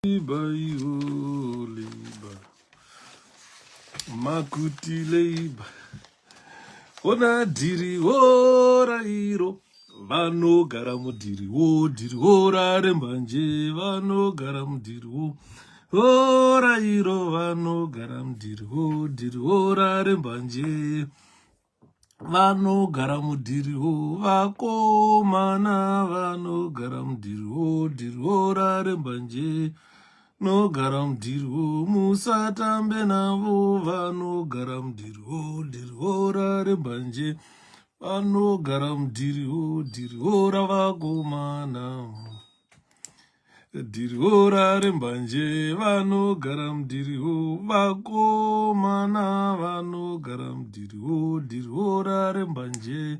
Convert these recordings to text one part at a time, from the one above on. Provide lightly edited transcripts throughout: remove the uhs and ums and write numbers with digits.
Liba, makuti leiba, ona diri ora iro, vanogara mudiri ora rembanje, vanogara mudiri ora iro, vanogara mudiri ora rembanje, vanogara mudiri vakomana, vanogara mudiri ora rembanje. No garam diru musatambe navo vano garam diru rare banje vano garam diru ravagomana diru rare banje vano garam diru vagomana vano garam diru rare banje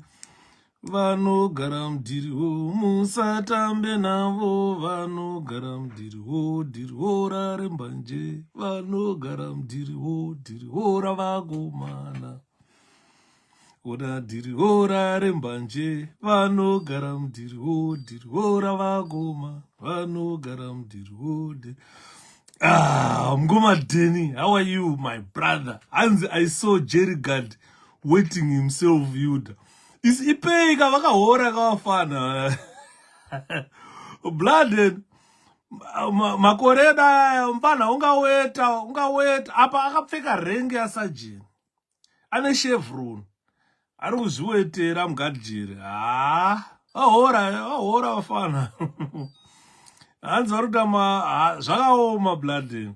vano garam diru musatambe navo vano garam diru rare mbanje vano garam diru ravagomana oda diru rare mbanje vano garam diru ravagoma vano garam diru Mngoma Denny, how are you, my brother? And I saw Jerry Gad waiting himself, Yuda. Is ipeka vakahora kavafana blooded makoreda mpana ungaweta apa akapfeka renge asajini ane chevron ari kuzviwetera mugadhiri ahora vafana hanzi vari kuta zvakaoma blooded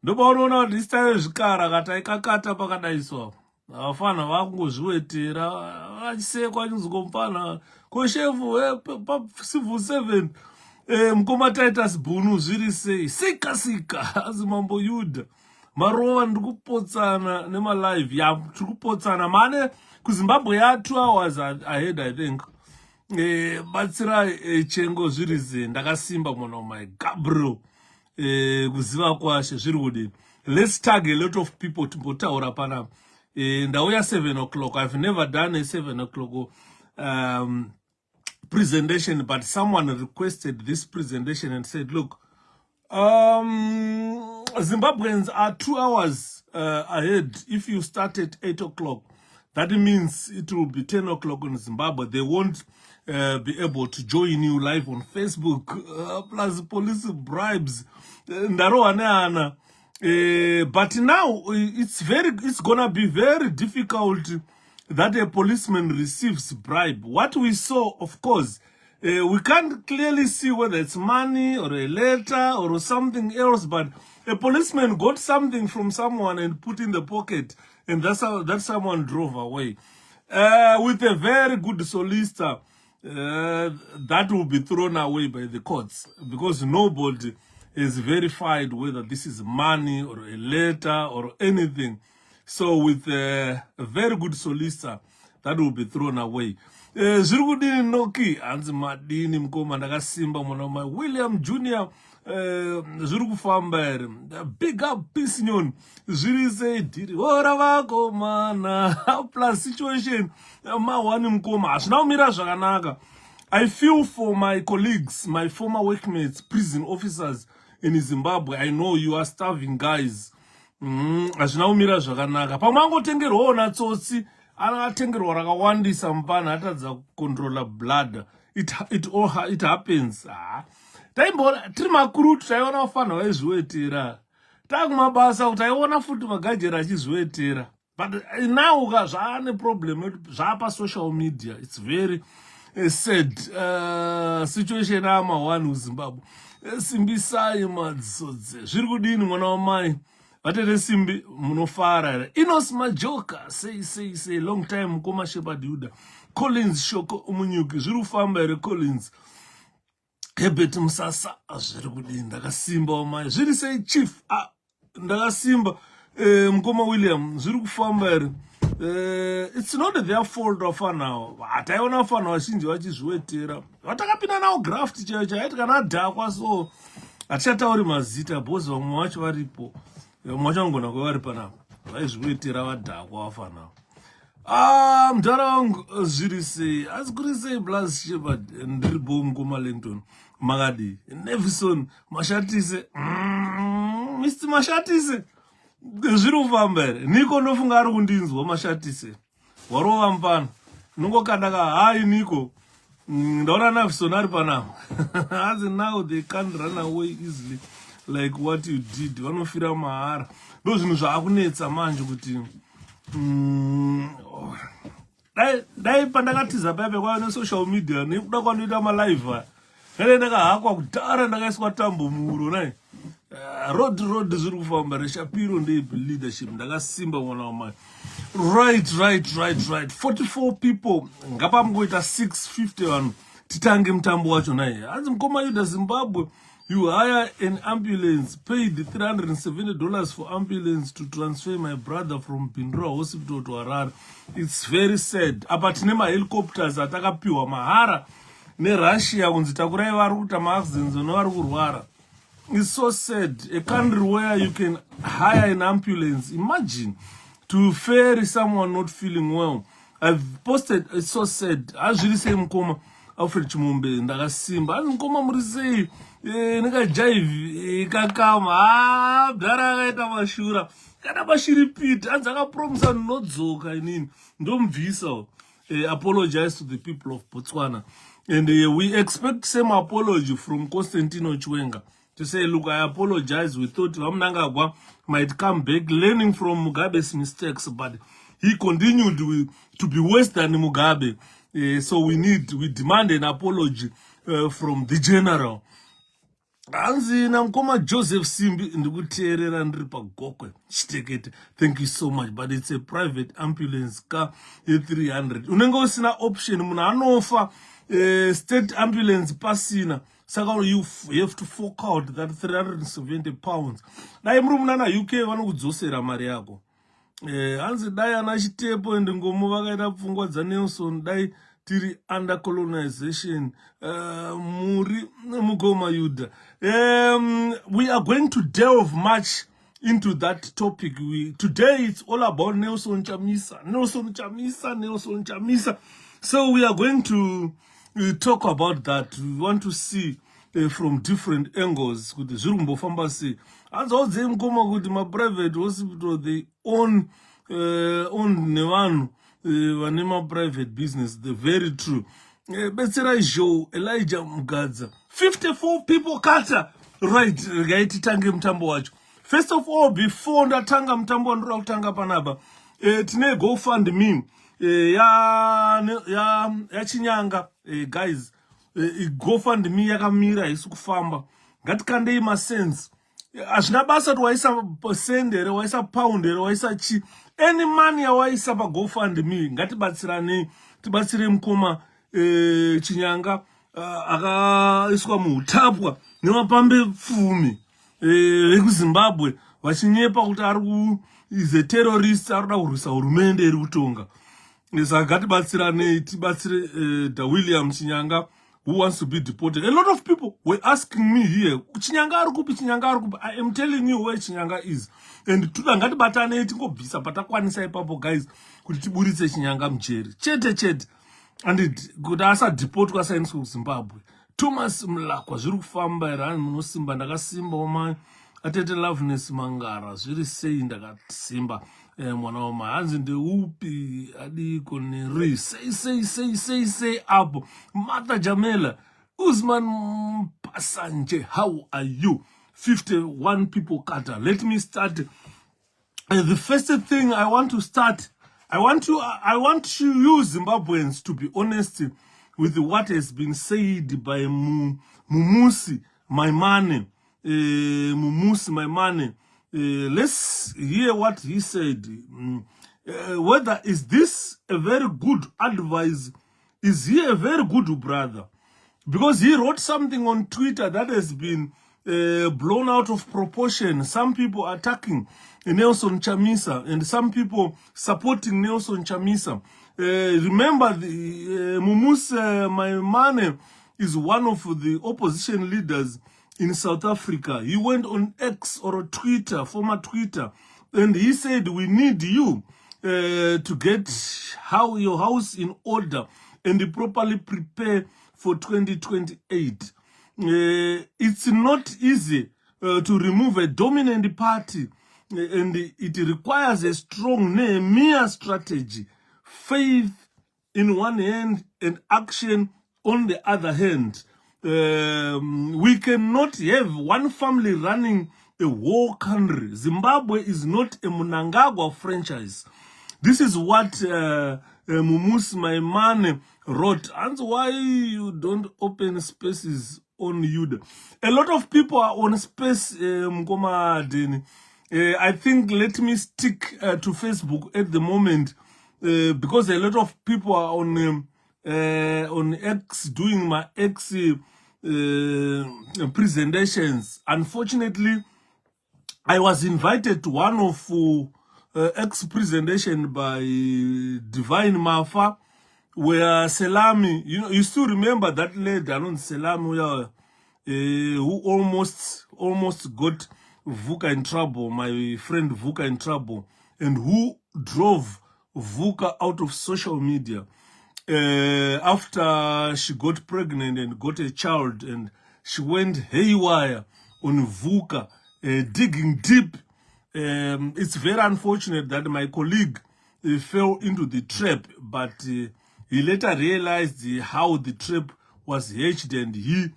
ndopaunoona kuti isitayo zvikara kataikakata pakadaiswa vafana vakungozviwetera vachisekwa chinzongomupana koshefu civil 7 mukoma Titus Bunu zviri sei sika azi mambo Yuda marova ndiri kupotsana nemalive tiri kupotsana mane kuZimbabwe 2 hours ahead I think batsira chengo zviri sei ndakasimba mwana wamai Gabriel kuziva kwashe zviri kudini. Let's tag a lot of people timbotaura panapa. Ndauya 7 o'clock. I've never done a 7 o'clock presentation, but someone requested this presentation and said, look, Zimbabweans are 2 hours ahead. If you start at 8 o'clock, that means it will be 10 o'clock in Zimbabwe. They won't be able to join you live on Facebook, plus police bribes. But now it's gonna be very difficult that a policeman receives bribe. What we saw, of course, we can't clearly see whether it's money or a letter or something else, but a policeman got something from someone and put in the pocket, and that's how that someone drove away. With a very good solicitor, that will be thrown away by the courts because nobody is verified whether this is money or a letter or anything. So with a very good solicitor, that will be thrown away. Zvirikudini noki hanzi madini mukoma ndakasimba mwana wamai William Jr. Zviri kufamba here. Big up peace nyon. Zviri sei diri ora vakomana plus situation mawani mukoma hazvina kumira zvakanaka. I feel for my colleagues, my former workmates, prison officers in Zimbabwe. I know you are starving guys. Hazvina kumira zvakanaka. Pamwe angotengerwawo natsotsi akatengerwa rakawandisa mupana atadza kucontrola blood. It happens. Tiri makuru taiona vafana vaizviwetera. Takumabasa kuti taiona futi magajera achizviwetera. But now zvaane problem zvapa social media. It's very sad situation ama1 muZimbabwe. Simbisai madzodze. Zviri kudini mwana wamai? Vatete simbi munofara here. Inos majoka. Say long time mukoma Shepherd Yuda. Collins Shoko umunyuki. Zviri kufamba here Collins. Hebet Musasa. Zviri kudini ndakasimba wamai. Zviri sei chief. Ndakasimba mukoma William. Zviri kufamba here. It's not their fault wafana. Ataiona wafana vazhinji vachizviwetera. Vatakapinda nawo graft chaicho aiti kana adhakwa so hatichatauri mazita bhozi vamwe vacho varipo. Mwachangona kwevari panapa. Vaizviwetera vadhakwa vafana. Mudhara wangu zviri sei. Asi kuri sei Blas Shepherd ndiripo mukoma Langton. Makadi. Nevison mashatise. Mr. Mashatise. Zviri kufamba here. Niko nofunga ari kundinzwa Mashatise. Warova mpana. Nungo kadaka hai Niko. Ndaona Navison ari panapa. As now they can't run away easily like what you did. Vanofira mahara. Ndo zvinhu zvaakunetsa manje kuti dai pandakatiza paipe kwayo nesocial media nekuda kwandoita malive ane ndakahakwa kudhara ndakaiswa tambo muuro nai road zviri kufamba reshapiro leadership ndakasimba mwana wamai right 44 people ngapamungoita 650 vanhu titange mutambo wacho nai hanzi mukoma yuda Zimbabwe. You hire an ambulance, paid $370 for ambulance to transfer my brother from Pindra Hospital to Harare. It's very sad. Apa tine helicopters atakapiwa mahara neRussia kunzi takurai vari kuita maaccidents nevari kurwara. It's so sad. A country where you can hire an ambulance. Imagine to ferry someone not feeling well. I've posted. It's so sad. Azviri sei mukoma Alfred Chimombe ndakasimba. Ani mukoma muri sei? 𝐁𝐥𝐥 kakama bhara akaita mashura kana mashiripiti hanzi akapromisa nodzoka inini ndomubvisa apologize to the people of Botswana and we expect same apology from Constantino Chiwenga to say look I apologize. We thought Vamnangagwa might come back learning from Mugabe's mistakes but he continued to be worse than Mugabe, so we demand an apology from the general. Hanzi namkoma Joseph Simbi ndikuteerera ndiri pagokwe chitekete. Thank you so much, but it's a private ambulance car 300. Unenge usina option, munhu anofa state ambulance pasina, saka you have to fork out that 370 pounds. Dai muri munana UK vanokudzosera mari yako. Hanzi dai ana chitepo ndingomu vakaita pfungwa dzaNelson dai tiri under colonization muri mugoma Yuda. We are going to delve much into that topic. Today it's all about Nelson Chamisa. So we are going to talk about that. We want to see from different angles. Kuti zviri kumbofamba sei. Hanzi audze mukoma kuti ma private hospital they own nevanhu vane ma private business. They're very true. Betsera Elijah Mugadza 54 people kata right gaiti tange mutambo wacho. First of all, before ndatanga mutambo wandira kutanga panapa tine GoFundMe ya Chinyanga guys. GoFundMe yakamira isi kufamba. Ngatikandei masense. Hazvina basa kuti waisa send here, waisa pound here, waisa chi. Any money yawaisa pa GoFundMe ngatibatsiranei, tibatsire mukoma Chinyanga akaiswa muutapwa nevapambe pfumi vekuZimbabwe vachinyepa kuti ari is terrorist, ari kuda kurwisa hurumende iri kutonga. Saka ngatibatsiranei, tibatsire William Chinyanga who wants to be deported. A lot of people were asking me here, Chinyanga ari kupi? I am telling you where Chinyanga is. And tuda ngatibatanei tingobvisa patakwanisa ipapo guys kuti tiburitse Chinyanga mujeri. Chete. And kuti asadeport kwasainiswa kuZimbabwe. Thomas Mlakwa zviri kufamba here munosimba ndakasimba wamai atete Loveness Mangara zviri sei ndakasimba mwana wamai hanzi ndeupi adiko neri sei apo Martha Jamela Usman Pasanje, how are you? 51 people kata. Let me start. The first thing I want to start, I want you Zimbabweans to be honest with what has been said by Mumusi Maimane. Let's hear what he said. Whether is this a very good advice? Is he a very good brother? Because he wrote something on Twitter that has been blown out of proportion. Some people attacking Nelson Chamisa and some people supporting Nelson Chamisa. Remember, Mumusi Maimane is one of the opposition leaders in South Africa. He went on X or Twitter, former Twitter, and he said, we need you to get your house in order and properly prepare for 2028. It's not easy to remove a dominant party, and it requires a strong Nehemiah strategy, faith in one hand and action on the other hand. We cannot have one family running a war country. Zimbabwe is not a Mnangagwa franchise. This is what Mumus Maimane wrote. And why you don't open spaces on Yuda. A lot of people are on space, Mkoma. I think let me stick to Facebook at the moment, because a lot of people are on X, doing my X presentations. Unfortunately, I was invited to one of X presentation by Divine Mafa, where Selami, you still remember that lady around Selami, who almost got Vuka in trouble, my friend Vuka in trouble, and who drove Vuka out of social media after she got pregnant and got a child, and she went haywire on Vuka, digging deep. It's very unfortunate that my colleague fell into the trap, but he later realized how the trap was hatched, and he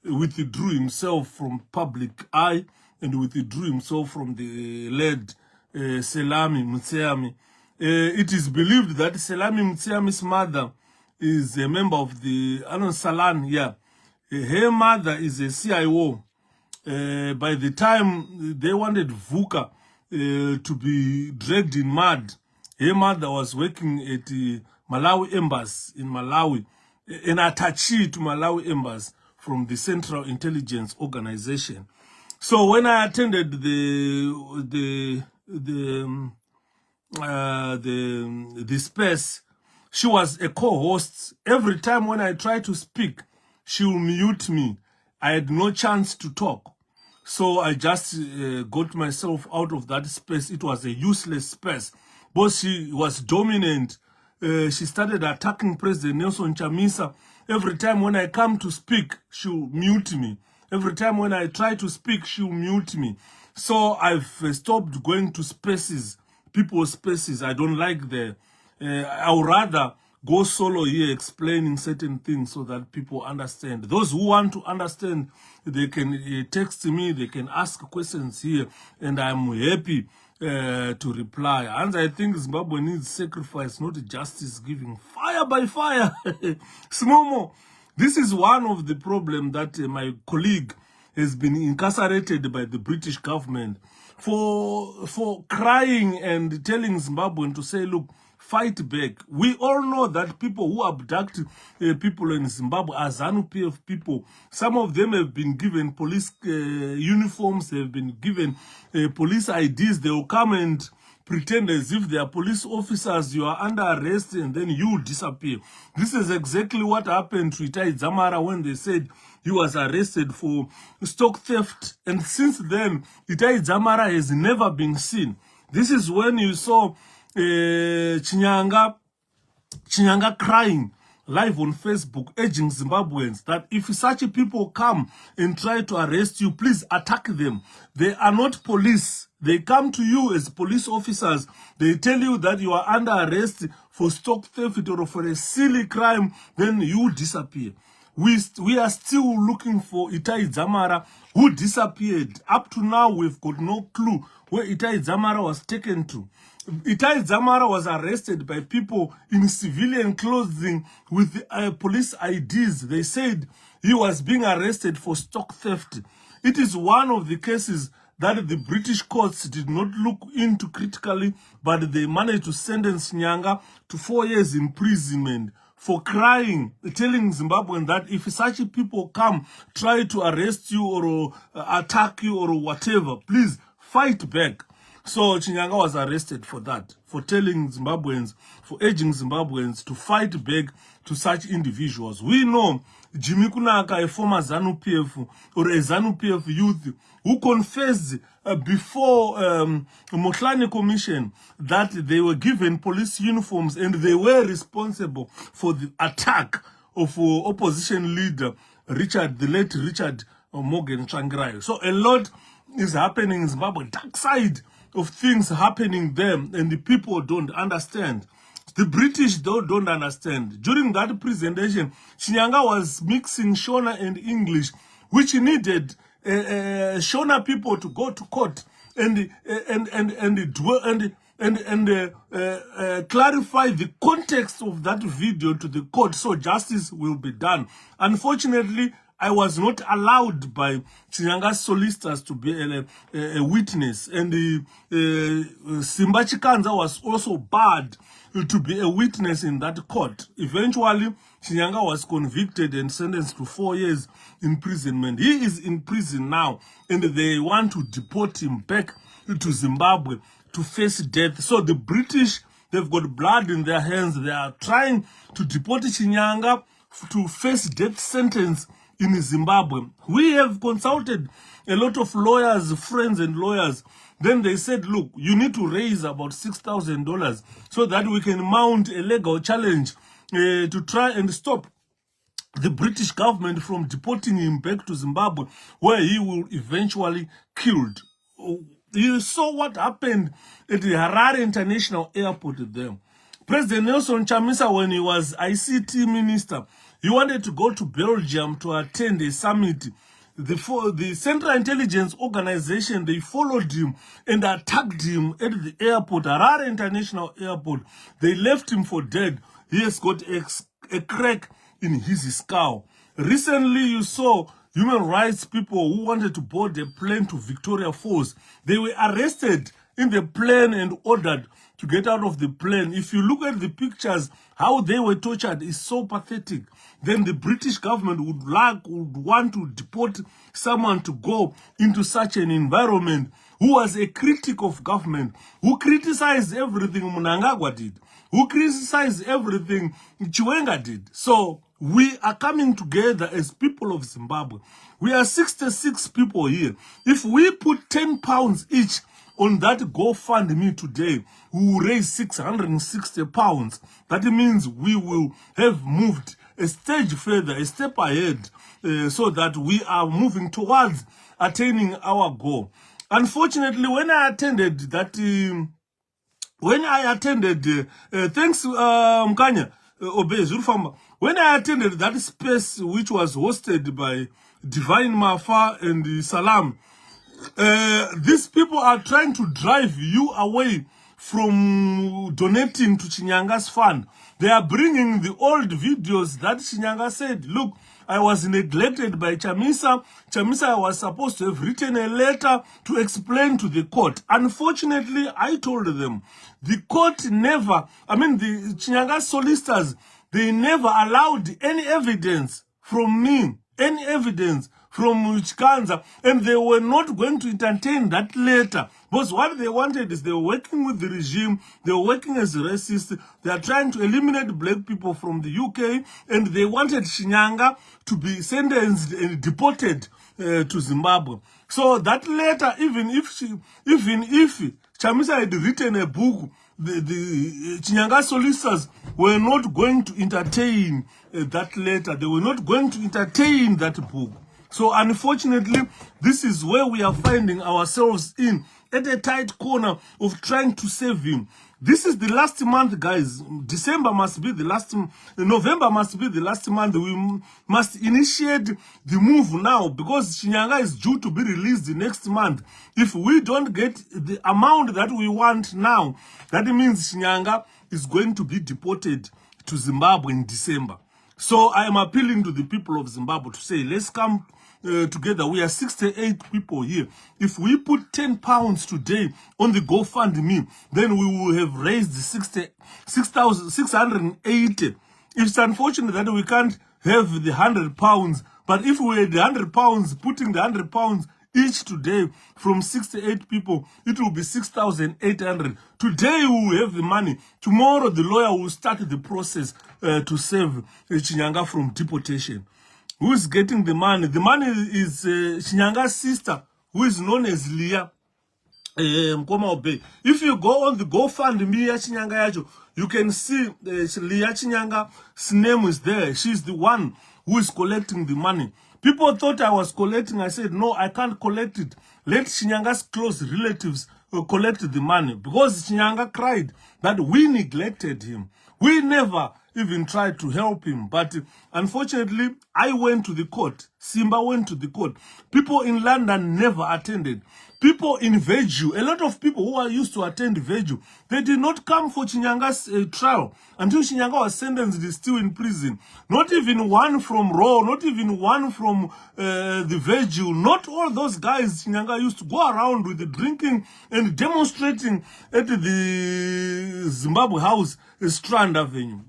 withdrew himself from public eye and withdrew himself from the led Selami Mutseami. It is believed that Selami Mutseami's mother is a member of the Salan, yeah. Her mother is a CIO. By the time they wanted Vuka to be dragged in mud, her mother was working at the Malawi Embassy in Malawi, an attaché to Malawi Embassy from the Central Intelligence Organization. So when I attended the space, she was a co-host. Every time when I try to speak, she will mute me. I had no chance to talk. So I just got myself out of that space. It was a useless space. But she was dominant. She started attacking President Nelson Chamisa. Every time when I come to speak, she'll mute me. Every time when I try to speak, she'll mute me. So I've stopped going to spaces, people's spaces. I don't like the... I would rather go solo here explaining certain things so that people understand. Those who want to understand, they can text me, they can ask questions here, and I'm happy to reply. And I think Zimbabwe needs sacrifice, not justice giving. Fire by fire. Smomo. This is one of the problems that my colleague has been incarcerated by the British government for crying and telling Zimbabwean to say, look, fight back. We all know that people who abduct people in Zimbabwe are ZANU-PF people. Some of them have been given police uniforms, they have been given police IDs. They will come and pretend as if they are police officers. You are under arrest and then you disappear. This is exactly what happened to 𝐒𝐻𝐻𝐻 when they said he was arrested for stock theft. And since then, 𝐒𝐻𝐻𝐻𝐻 has never been seen. This is when you saw Chinyanga crying live on Facebook, urging Zimbabweans that if such people come and try to arrest you, please attack them. They are not police. They come to you as police officers. They tell you that you are under arrest for stock theft or for a silly crime, then you disappear. We are still looking for 𝐒𝐻𝐻𝐻𝐻 who disappeared. Up to now, we've got no clue where 𝐒𝐻𝐻𝐻𝐻 was taken to. 𝐒𝐻𝐻𝐻𝐻 was arrested by people in civilian clothing with police IDs. They said he was being arrested for stock theft. It is one of the cases that the British courts did not look into critically, but they managed to sentence Nyanga to 4 years imprisonment for crying, telling Zimbabwean that if such people come, try to arrest you or attack you or whatever, please fight back. So Chinyanga was arrested for that, for telling Zimbabweans, for urging Zimbabweans to fight back to such individuals. We know Jimmy Kunaka, a former ZANU-PF or a ZANU-PF youth, who confessed before Motlane Commission that they were given police uniforms and they were responsible for the attack of opposition leader the late Richard Morgan Tsvangirai. So a lot is happening in Zimbabwe, dark side of things happening there, and the people don't understand. The British don't understand. During that presentation, Chinyanga was mixing Shona and English, which needed Shona people to go to court and clarify the context of that video to the court, so justice will be done. Unfortunately, I was not allowed by Chinyanga's solicitors to be a witness, and Simba Chikanza was also barred to be a witness in that court. Eventually, Chinyanga was convicted and sentenced to 4 years imprisonment. He is in prison now, and they want to deport him back to Zimbabwe to face death. So the British, they've got blood in their hands. They are trying to deport Chinyanga to face death sentence in Zimbabwe. We have consulted a lot of lawyers, friends and lawyers. Then they said, look, you need to raise about $6,000 so that we can mount a legal challenge to try and stop the British government from deporting him back to Zimbabwe, where he will eventually killed. You saw what happened at the Harare International Airport there. President Nelson Chamisa, when he was ICT minister, he wanted to go to Belgium to attend a summit. The Central Intelligence Organization, they followed him and attacked him at the airport, Harare International Airport. They left him for dead. He has got a crack in his skull. Recently, you saw human rights people who wanted to board a plane to Victoria Falls. They were arrested in the plane and ordered to get out of the plane. If you look at the pictures, how they were tortured is so pathetic. Then the British government would want to deport someone to go into such an environment, who was a critic of government, who criticized everything Mnangagwa did, who criticized everything Chiwenga did. So we are coming together as people of Zimbabwe. We are 66 people here. If we put 10 pounds each on that GoFundMe today, we will raise 660 pounds. That means we will have moved a stage further, a step ahead, so that we are moving towards attaining our goal. Unfortunately, when I attended that, thanks, Mkanya, Obey, when I attended that space, which was hosted by Divine Mafa and Salam, these people are trying to drive you away from donating to Chinyanga's fund. They are bringing the old videos that Chinyanga said, look, I was neglected by Chamisa. Chamisa was supposed to have written a letter to explain to the court. Unfortunately, I told them, the court never, the Chinyanga solicitors, they never allowed any evidence from me, any evidence from Chikanza, and they were not going to entertain that letter. Because what they wanted is they were working with the regime, they were working as racists, they are trying to eliminate black people from the UK, and they wanted Chinyanga to be sentenced and deported to Zimbabwe. So that letter, even if Chamisa had written a book, the Chinyanga solicitors were not going to entertain that letter. They were not going to entertain that book. So unfortunately, this is where we are finding ourselves in, at a tight corner of trying to save him. This is the last month, guys. December must be the last, November must be the last month. We must initiate the move now, because Chinyanga is due to be released the next month. If we don't get the amount that we want now, that means Chinyanga is going to be deported to Zimbabwe in December. So I am appealing to the people of Zimbabwe to say, let's come together. We are 68 people here. If we put 10 pounds today on the GoFundMe, then we will have raised 6,680. It's unfortunate that we can't have the 100 pounds, but if we had the 100 pounds, putting the 100 pounds each today from 68 people, it will be 6,800. Today we will have the money. Tomorrow the lawyer will start the process to save Chinyanga from deportation. Who is getting the money? The money is Chinyanga's sister, who is known as Leah Mkoma. If you go on the GoFundMe Chinyanga, you can see Leah Chinyanga's name is there. She's the one who is collecting the money. People thought I was collecting. I said, no, I can't collect it. let Chinyanga's close relatives collect the money, because Chinyanga cried that we neglected him. We never even tried to help him. But unfortunately, I went to the court. Simba went to the court. People in London never attended. People in 𝐤𝐤𝐝, a lot of people who are used to attend 𝐤𝐤𝐝, they did not come for Chinyanga's trial until Chinyanga was sentenced, still in prison. Not even one from Raw, not even one from the 𝐤𝐤𝐝. Not all those guys Chinyanga used to go around with the drinking and demonstrating at the Zimbabwe House, Strand Avenue.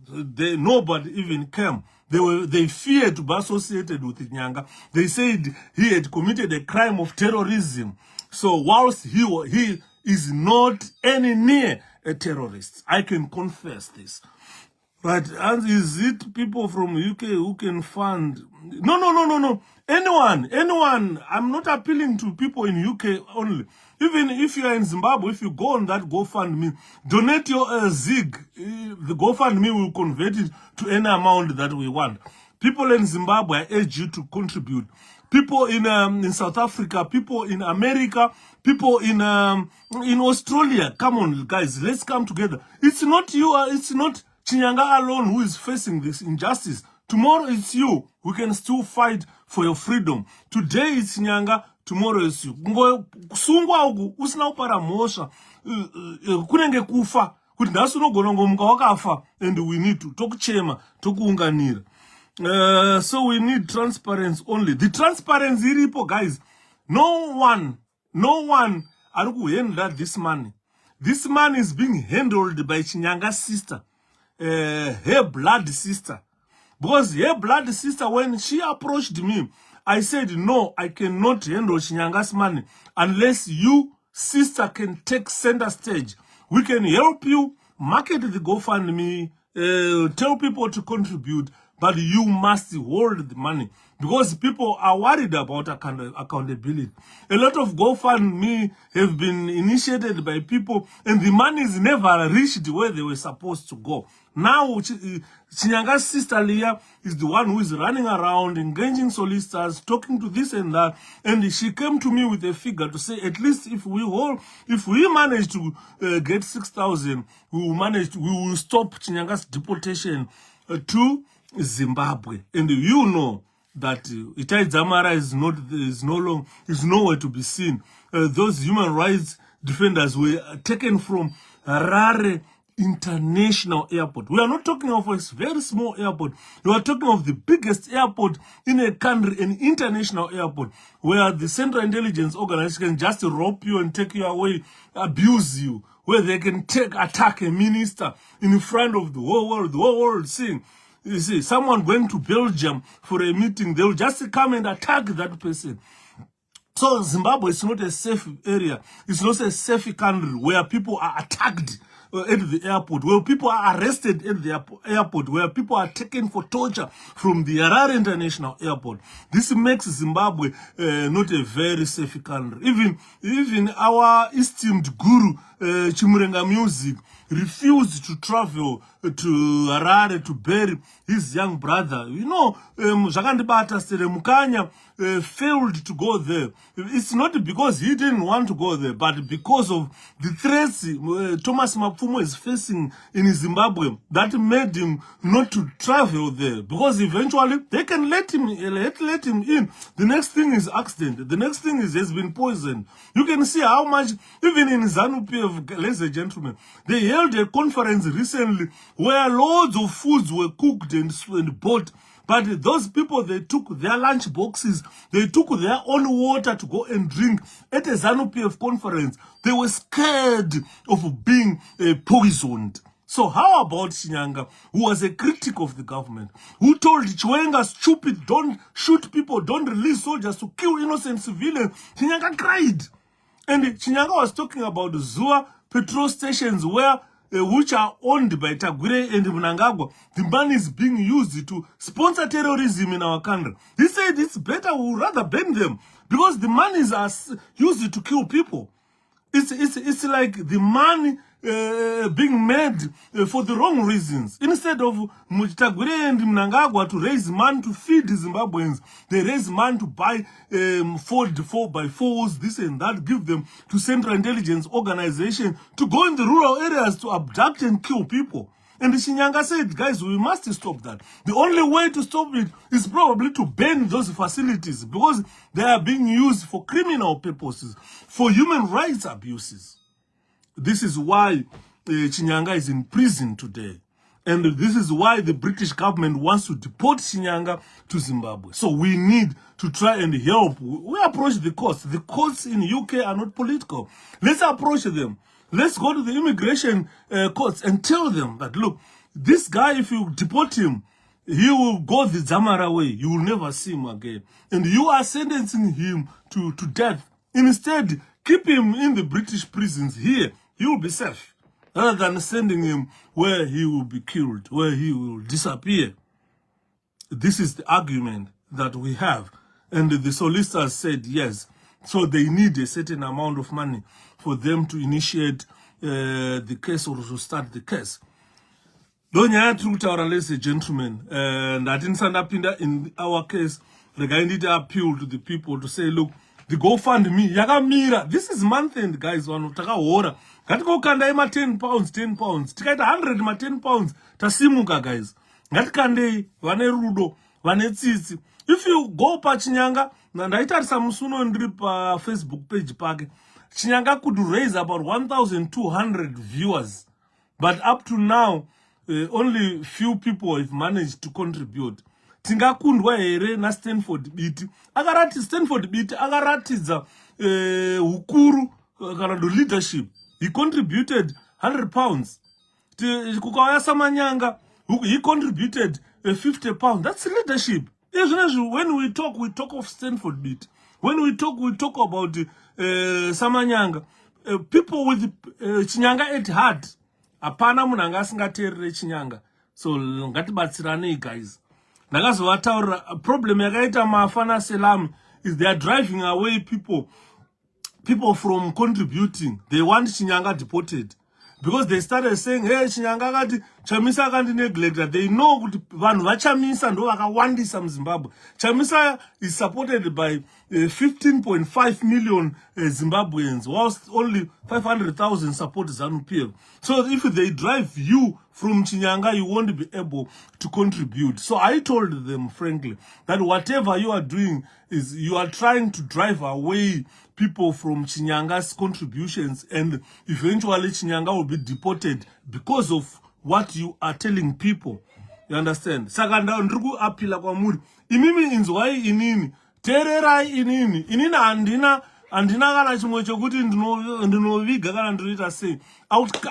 Nobody even came. They feared to be associated with Chinyanga. They said he had committed a crime of terrorism. So whilst he is not any near a terrorist, I can confess this. Right? And is it people from UK who can fund? No. Anyone. I'm not appealing to people in UK only. Even if you are in Zimbabwe, if you go on that GoFundMe, donate your Zig. The GoFundMe will convert it to any amount that we want. People in Zimbabwe, I urge you to contribute. People in South Africa, people in America, people in Australia. Come on, guys, let's come together. It's not you, it's not Chinyanga alone who is facing this injustice. Tomorrow it's you. We can still fight for your freedom. Today it's Chinyanga, tomorrow it's you. Kusungwa uku, usina upara mosha, kunenge kufa, kuti ndasuno gonongo mga wakafa, and we need to talk chema, tokuunganira. So we need transparency only. The transparency iripo, guys. No one are going to handle this money. This money is being handled by Chinyanga's sister, her blood sister. Because her blood sister, when she approached me, I said, no, I cannot handle Chinyanga's money unless you, sister, can take center stage. We can help you market the GoFundMe, tell people to contribute, but you must hold the money, because people are worried about accountability. A lot of GoFundMe have been initiated by people, and the money is never reached where they were supposed to go. Now, Chinyanga's sister Leah is the one who is running around, engaging solicitors, talking to this and that, and she came to me with a figure to say, at least if we manage to get 6,000, we will stop Chinyanga's deportation to Zimbabwe. And you know that 𝐒𝐤𝐻𝐼 is nowhere to be seen. Those human rights defenders were taken from Harare International Airport. We are not talking of a very small airport. We are talking of the biggest airport in a country, an international airport, where the Central Intelligence Organization can just rope you and take you away, abuse you, where they can attack a minister in front of the whole world seeing. You see, someone going to Belgium for a meeting, they'll just come and attack that person. So Zimbabwe is not a safe area. It's not a safe country where people are attacked at the airport, where people are arrested at the airport, where people are taken for torture from the Harare International Airport. This makes Zimbabwe not a very safe country. Even our esteemed guru, Chimurenga Music, refused to travel to Harare to bury his young brother. You know, Zhakandibata Seremukanya failed to go there. It's not because he didn't want to go there, but because of the threats Thomas Mapfumo is facing in Zimbabwe that made him not to travel there. Because eventually they can let him in. The next thing is accident. The next thing is has been poisoned. You can see how much, even in ZANU-PF, ladies and gentlemen, they held a conference recently where loads of foods were cooked and bought. But those people, they took their lunch boxes, they took their own water to go and drink at a ZANU-PF conference. They were scared of being poisoned. So how about Chinyanga, who was a critic of the government, who told Chiwenga, stupid, don't shoot people, don't release soldiers to kill innocent civilians? Chinyanga cried. And Chinyanga was talking about Zua petrol stations where which are owned by Tagwire and Mnangagwa. The money is being used to sponsor terrorism in our country. He said it's better, we would rather ban them, because the monies are used to kill people. It's like the money being made for the wrong reasons. Instead of Mutagwire and Mnangagwa to raise money to feed the Zimbabweans, they raise money to buy 4x4s, this and that, give them to Central Intelligence Organization to go in the rural areas to abduct and kill people. And Shinyanga said, guys, we must stop that. The only way to stop it is probably to ban those facilities because they are being used for criminal purposes, for human rights abuses. This is why Shinyanga is in prison today. And this is why the British government wants to deport Shinyanga to Zimbabwe. So we need to try and help. We approach the courts. The courts in UK are not political. Let's approach them. Let's go to the immigration courts and tell them that, look, this guy, if you deport him, he will go the Zamara way. You will never see him again. And you are sentencing him to death. Instead, keep him in the British prisons here. He will be safe. Rather than sending him where he will be killed, where he will disappear. This is the argument that we have. And the solicitors said yes. So they need a certain amount of money for them to initiate the case or to start the case. Don't you have to tell our ladies and gentlemen, and I didn't stand up in our case, the guy need to appeal to the people to say, look, the GoFundMe, yakamira. This is month end, guys. One utaka ora. Gati go kanda ima 10 pounds. Tikaita 100 ma 10 pounds. Tasimuka, guys. Gati kande vane rudo, vane tsitsi. If you go pa Chinyanga, na ndaita samusuno ndri pa Facebook page pake. Chinyanga could raise about 1,200 viewers. But up to now, only few people have managed to contribute. Tingakundwa here na Stanford beat. Agarati Stanford beat, agaratidza hukuru kana do leadership. He contributed 100 pounds. Kukawaya Samanyanga, he contributed 50 pounds. That's leadership. When we talk of Stanford beat. When we talk about Samanyanga. People with Chinyanga at heart. Apana munanga singaterere Chinyanga. So ngatibatsirane guys. Nagazowataura problem yakaita mafana selam is they are driving away people from contributing. They want Chinyanga deported. Because they started saying, hey, Chinyanga kati Chamisa kanti neglected. They know kuti vanhu vachamisa ndo vakawandisa muZimbabwe. Chamisa is supported by 15.5 million Zimbabweans, whilst only 500,000 support ZANU-PF. So if they drive you from Chinyanga, you won't be able to contribute. So I told them, frankly, that whatever you are doing is you are trying to drive away people from Chinyanga's contributions, and eventually Chinyanga will be deported because of what you are telling people. You understand? Sakanda ndruku apila kwa muri. Imimi inzwai inini. Tererai inini. Inina andina kana chimwe chokuti ndinoviga kana ndinoita sei.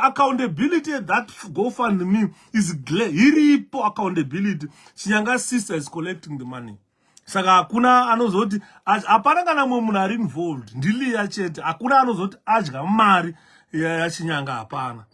Accountability that GoFundMe is iripo accountability. Chinyanga's sister is collecting the money. Saka hakuna anozoti apana kana mwe munhu ari involved ndili yachete hakuna anozoti adya mari ya Chinyanga hapana.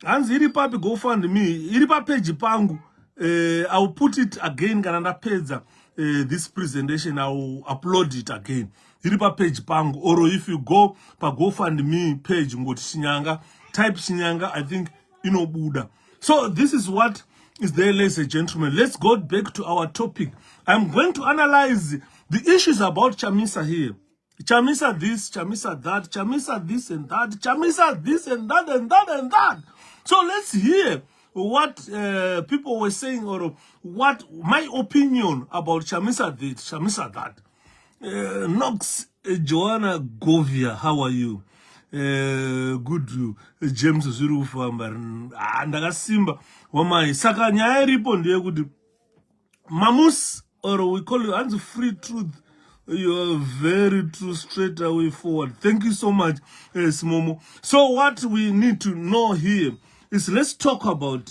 Hanzi iri papi GoFundMe iri pa page pangu. I will put it again kana ndapedza this presentation. I will upload it again. Iri pa page pangu, or if you go pa GoFundMe page ngoti Chinyanga, type Chinyanga, I think inobuda. So this is what is there, ladies and gentlemen. Let's go back to our topic. I'm going to analyze the issues about Chamisa here. Chamisa this, Chamisa that, Chamisa this and that, Chamisa this and that and that and that. So let's hear what people were saying, or what my opinion about Chamisa this, Chamisa that. Knox, Joanna Govia, how are you? Good, James Zurufamba, Ndagasimba, Wamai, Saka nyaya iripo ndiye kuti Mamus, or we call you Hands Free Truth. You are very true, straight away forward. Thank you so much, Smomo. So what we need to know here is, let's talk about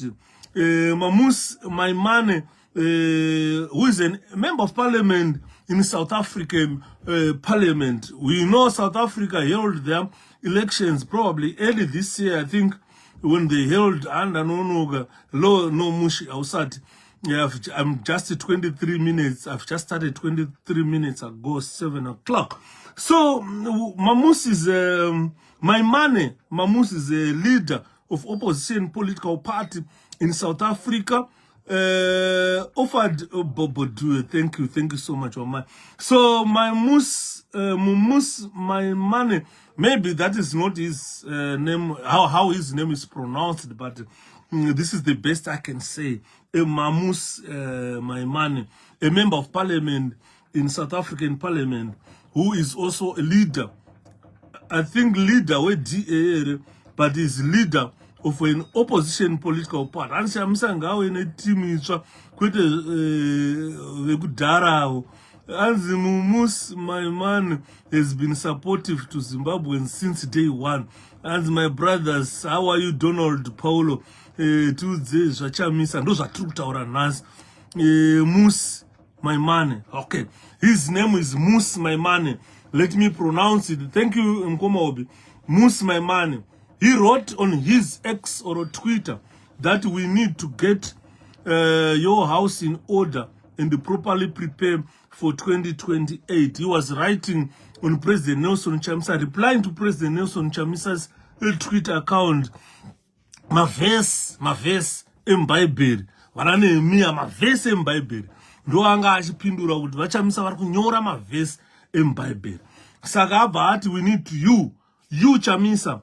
Mamus Maimane, who is a member of parliament in South African parliament. We know South Africa held their elections probably early this year, I think, when they held under no mushi ausati. Yeah, I'm just at 23 minutes. I've just started 23 minutes ago, 7 o'clock. So, Mamus is, Mamus is a leader of opposition political party in South Africa. Offered Bobodu, thank you so much, Omar. So, Mamus, maybe that is not his name, how his name is pronounced, but this is the best I can say. Mamus Maimane, a member of parliament in South African parliament, who is also a leader. I think leader with DA, but is leader of an opposition political party. And Shamsanga in a team is quite a good dara. And Mamus, my man, has been supportive to Zimbabweans since day one. And my brothers, how are you, Donald, Paulo, 𝐁𝐥𝐥, and those are true Tauranas. Mus, my man. Okay. His name is Mus, my man. Let me pronounce it. Thank you, Mkomaobi. Mus, my man. He wrote on his X or Twitter that we need to get your house in order and properly prepare for 2028. He was writing on President Nelson Chamisa, replying to President Nelson Chamisa's Twitter account. Mavesi eMbhayibheri vanaNehemiya mavhesi eMbhayibheri ndo anga achipindura kuti vachamisa vari kunyora mavhesi eMbhayibheri. Saka abva ati we need you Chamisa,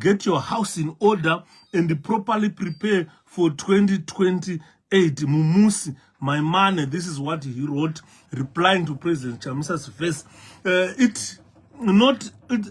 get your house in order and properly prepare for 2028. Mumusi, my man, this is what he wrote, replying to President Chamisa's verse.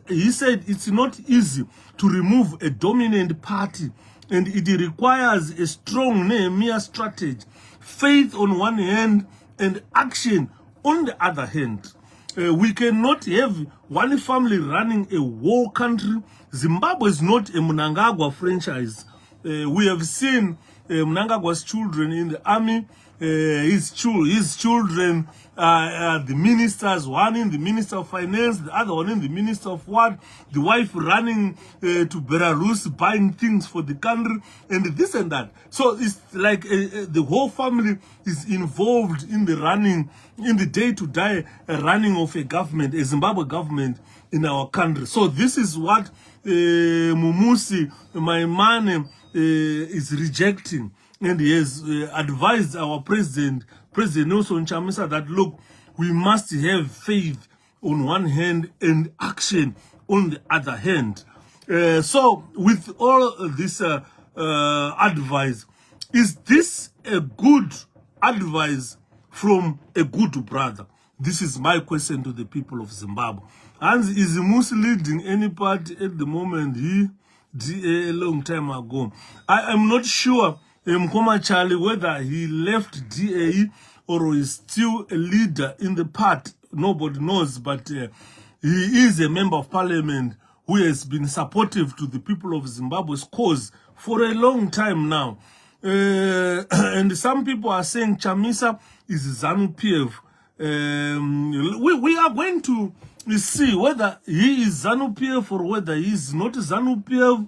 He said it's not easy to remove a dominant party, and it requires a strong Nehemiah strategy, faith on one hand and action on the other hand. We cannot have one family running a war country. Zimbabwe is not a Mnangagwa franchise. We have seen Mnangagwa's children in the army. His children the ministers, one in the Minister of Finance, the other one in the Minister of what, the wife running to Belarus, buying things for the country, and this and that. So it's like the whole family is involved in the running, in the day-to-day running of a government, a Zimbabwe government in our country. So this is what Mumusi, my man, is rejecting. And he has advised our President Nelson Chamisa, that look, we must have faith on one hand and action on the other hand. So with all this advice, is this a good advice from a good brother? This is my question to the people of Zimbabwe. And is Musi leading any party at the moment? He did a long time ago. I am not sure, Charlie, whether he left DA or is still a leader in the party. Nobody knows, but he is a member of parliament who has been supportive to the people of Zimbabwe's cause for a long time now. And some people are saying Chamisa is ZANU-PF. We are going to see whether he is ZANU-PF or whether he is not ZANU-PF.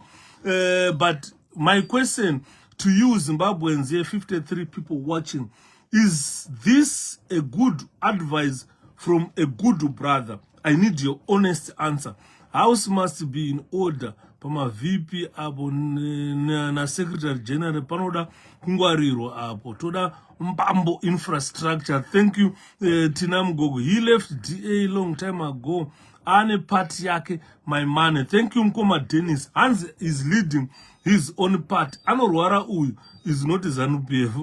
But my question to you, Zimbabweans, here, 53 people watching, is this a good advice from a good brother? I need your honest answer. House must be in order. Pama VP apo na Secretary General panoda kungwariro apo. Toda mbambo infrastructure. Thank you, Tinam Gogo. He left DA long time ago. Ane party yake, my man. Thank you, Mkoma Dennis. Hans is leading his own party. Anorwara Uyu is not a ZANU-PF.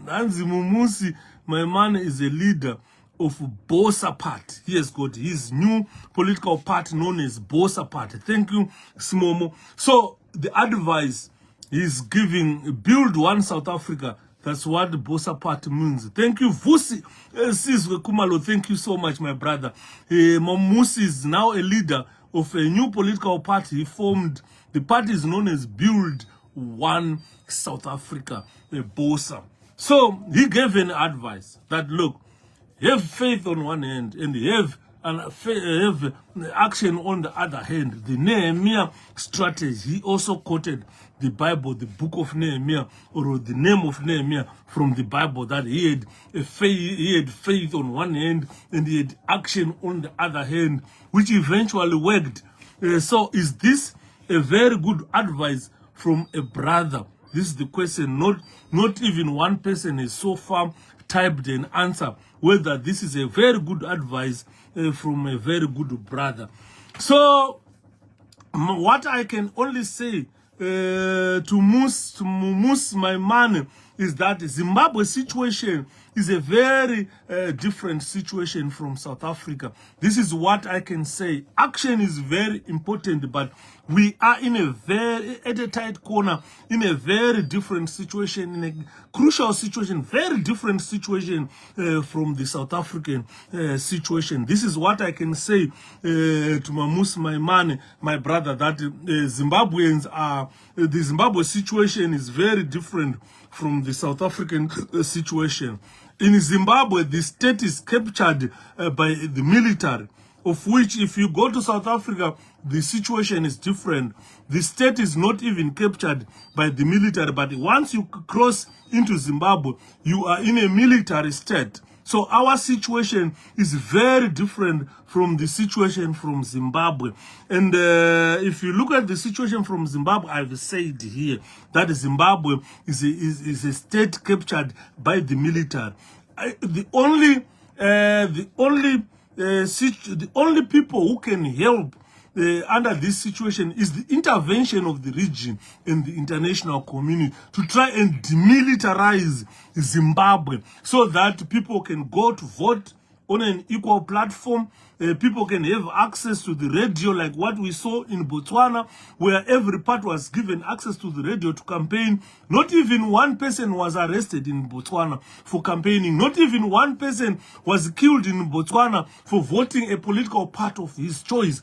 Hansi Mumusi, my man, is a leader of Bosa Party. He has got his new political party known as Bosa Party. Thank you, Smomo. So the advice he's giving, build one South Africa. That's what the Bosa Party means. Thank you, Vusi Sizwe Kumalo. Thank you so much, my brother. Mamusi is now a leader of a new political party. He formed, the party is known as Build One South Africa, Bosa. So he gave an advice that, look, have faith on one hand and have and have action on the other hand. The Nehemiah strategy, he also quoted the Bible, the book of Nehemiah, or the name of Nehemiah from the Bible, that he had faith on one hand and he had action on the other hand, which eventually worked. So is this a very good advice from a brother? This is the question. Not even one person has so far typed an answer whether this is a very good advice from a very good brother. So what I can only say to Mumus my man is that Zimbabwe situation is a very different situation from South Africa. This is what I can say. Action is very important, but we are in a at a tight corner, in a very different situation, in a crucial situation, very different situation from the South African situation. This is what I can say to Mamus, my man, my brother, that Zimbabweans are, the Zimbabwe situation is very different from the South African situation. In Zimbabwe, the state is captured by the military, of which if you go to South Africa, the situation is different. The state is not even captured by the military, but once you cross into Zimbabwe, you are in a military state. So our situation is very different from the situation from Zimbabwe. And if you look at the situation from Zimbabwe, I've said here that Zimbabwe is a state captured by the military. The only people who can help under this situation is the intervention of the region and the international community to try and demilitarize Zimbabwe so that people can go to vote on an equal platform. People can have access to the radio, like what we saw in Botswana, where every part was given access to the radio to campaign. Not even one person was arrested in Botswana for campaigning. Not even one person was killed in Botswana for voting a political part of his choice.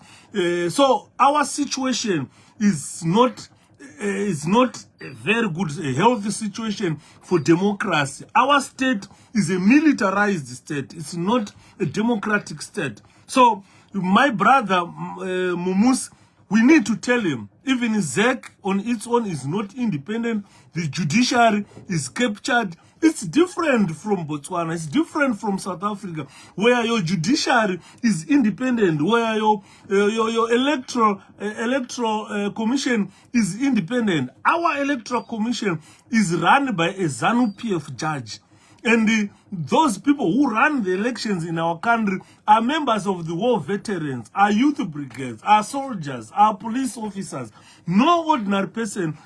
So our situation is not a very good, a healthy situation for democracy. Our state is a militarized state. It's not a democratic state. So my brother Mumus, we need to tell him, even 𝐿𝐷𝐿 on its own is not independent. The judiciary is captured. It's different from Botswana. It's different from South Africa, where your judiciary is independent, where your electoral commission is independent. Our electoral commission is run by a ZANU-PF judge. And those people who run the elections in our country are members of the war veterans, are youth brigades, are soldiers, are police officers. No ordinary person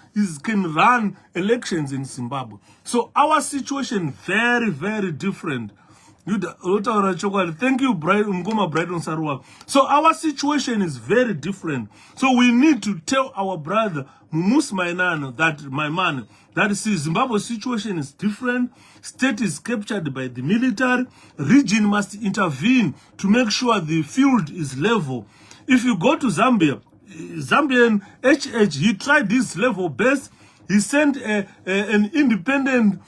can run elections in Zimbabwe. So our situation very, very different. Thank you, Brighton Sarwa. So our situation is very different. So we need to tell our brother Mumus Mainano, that my man, that Zimbabwe's situation is different. State is captured by the military. Region must intervene to make sure the field is level. If you go to Zambia, Zambian 𝐻𝐻, he tried this level best. He sent an independent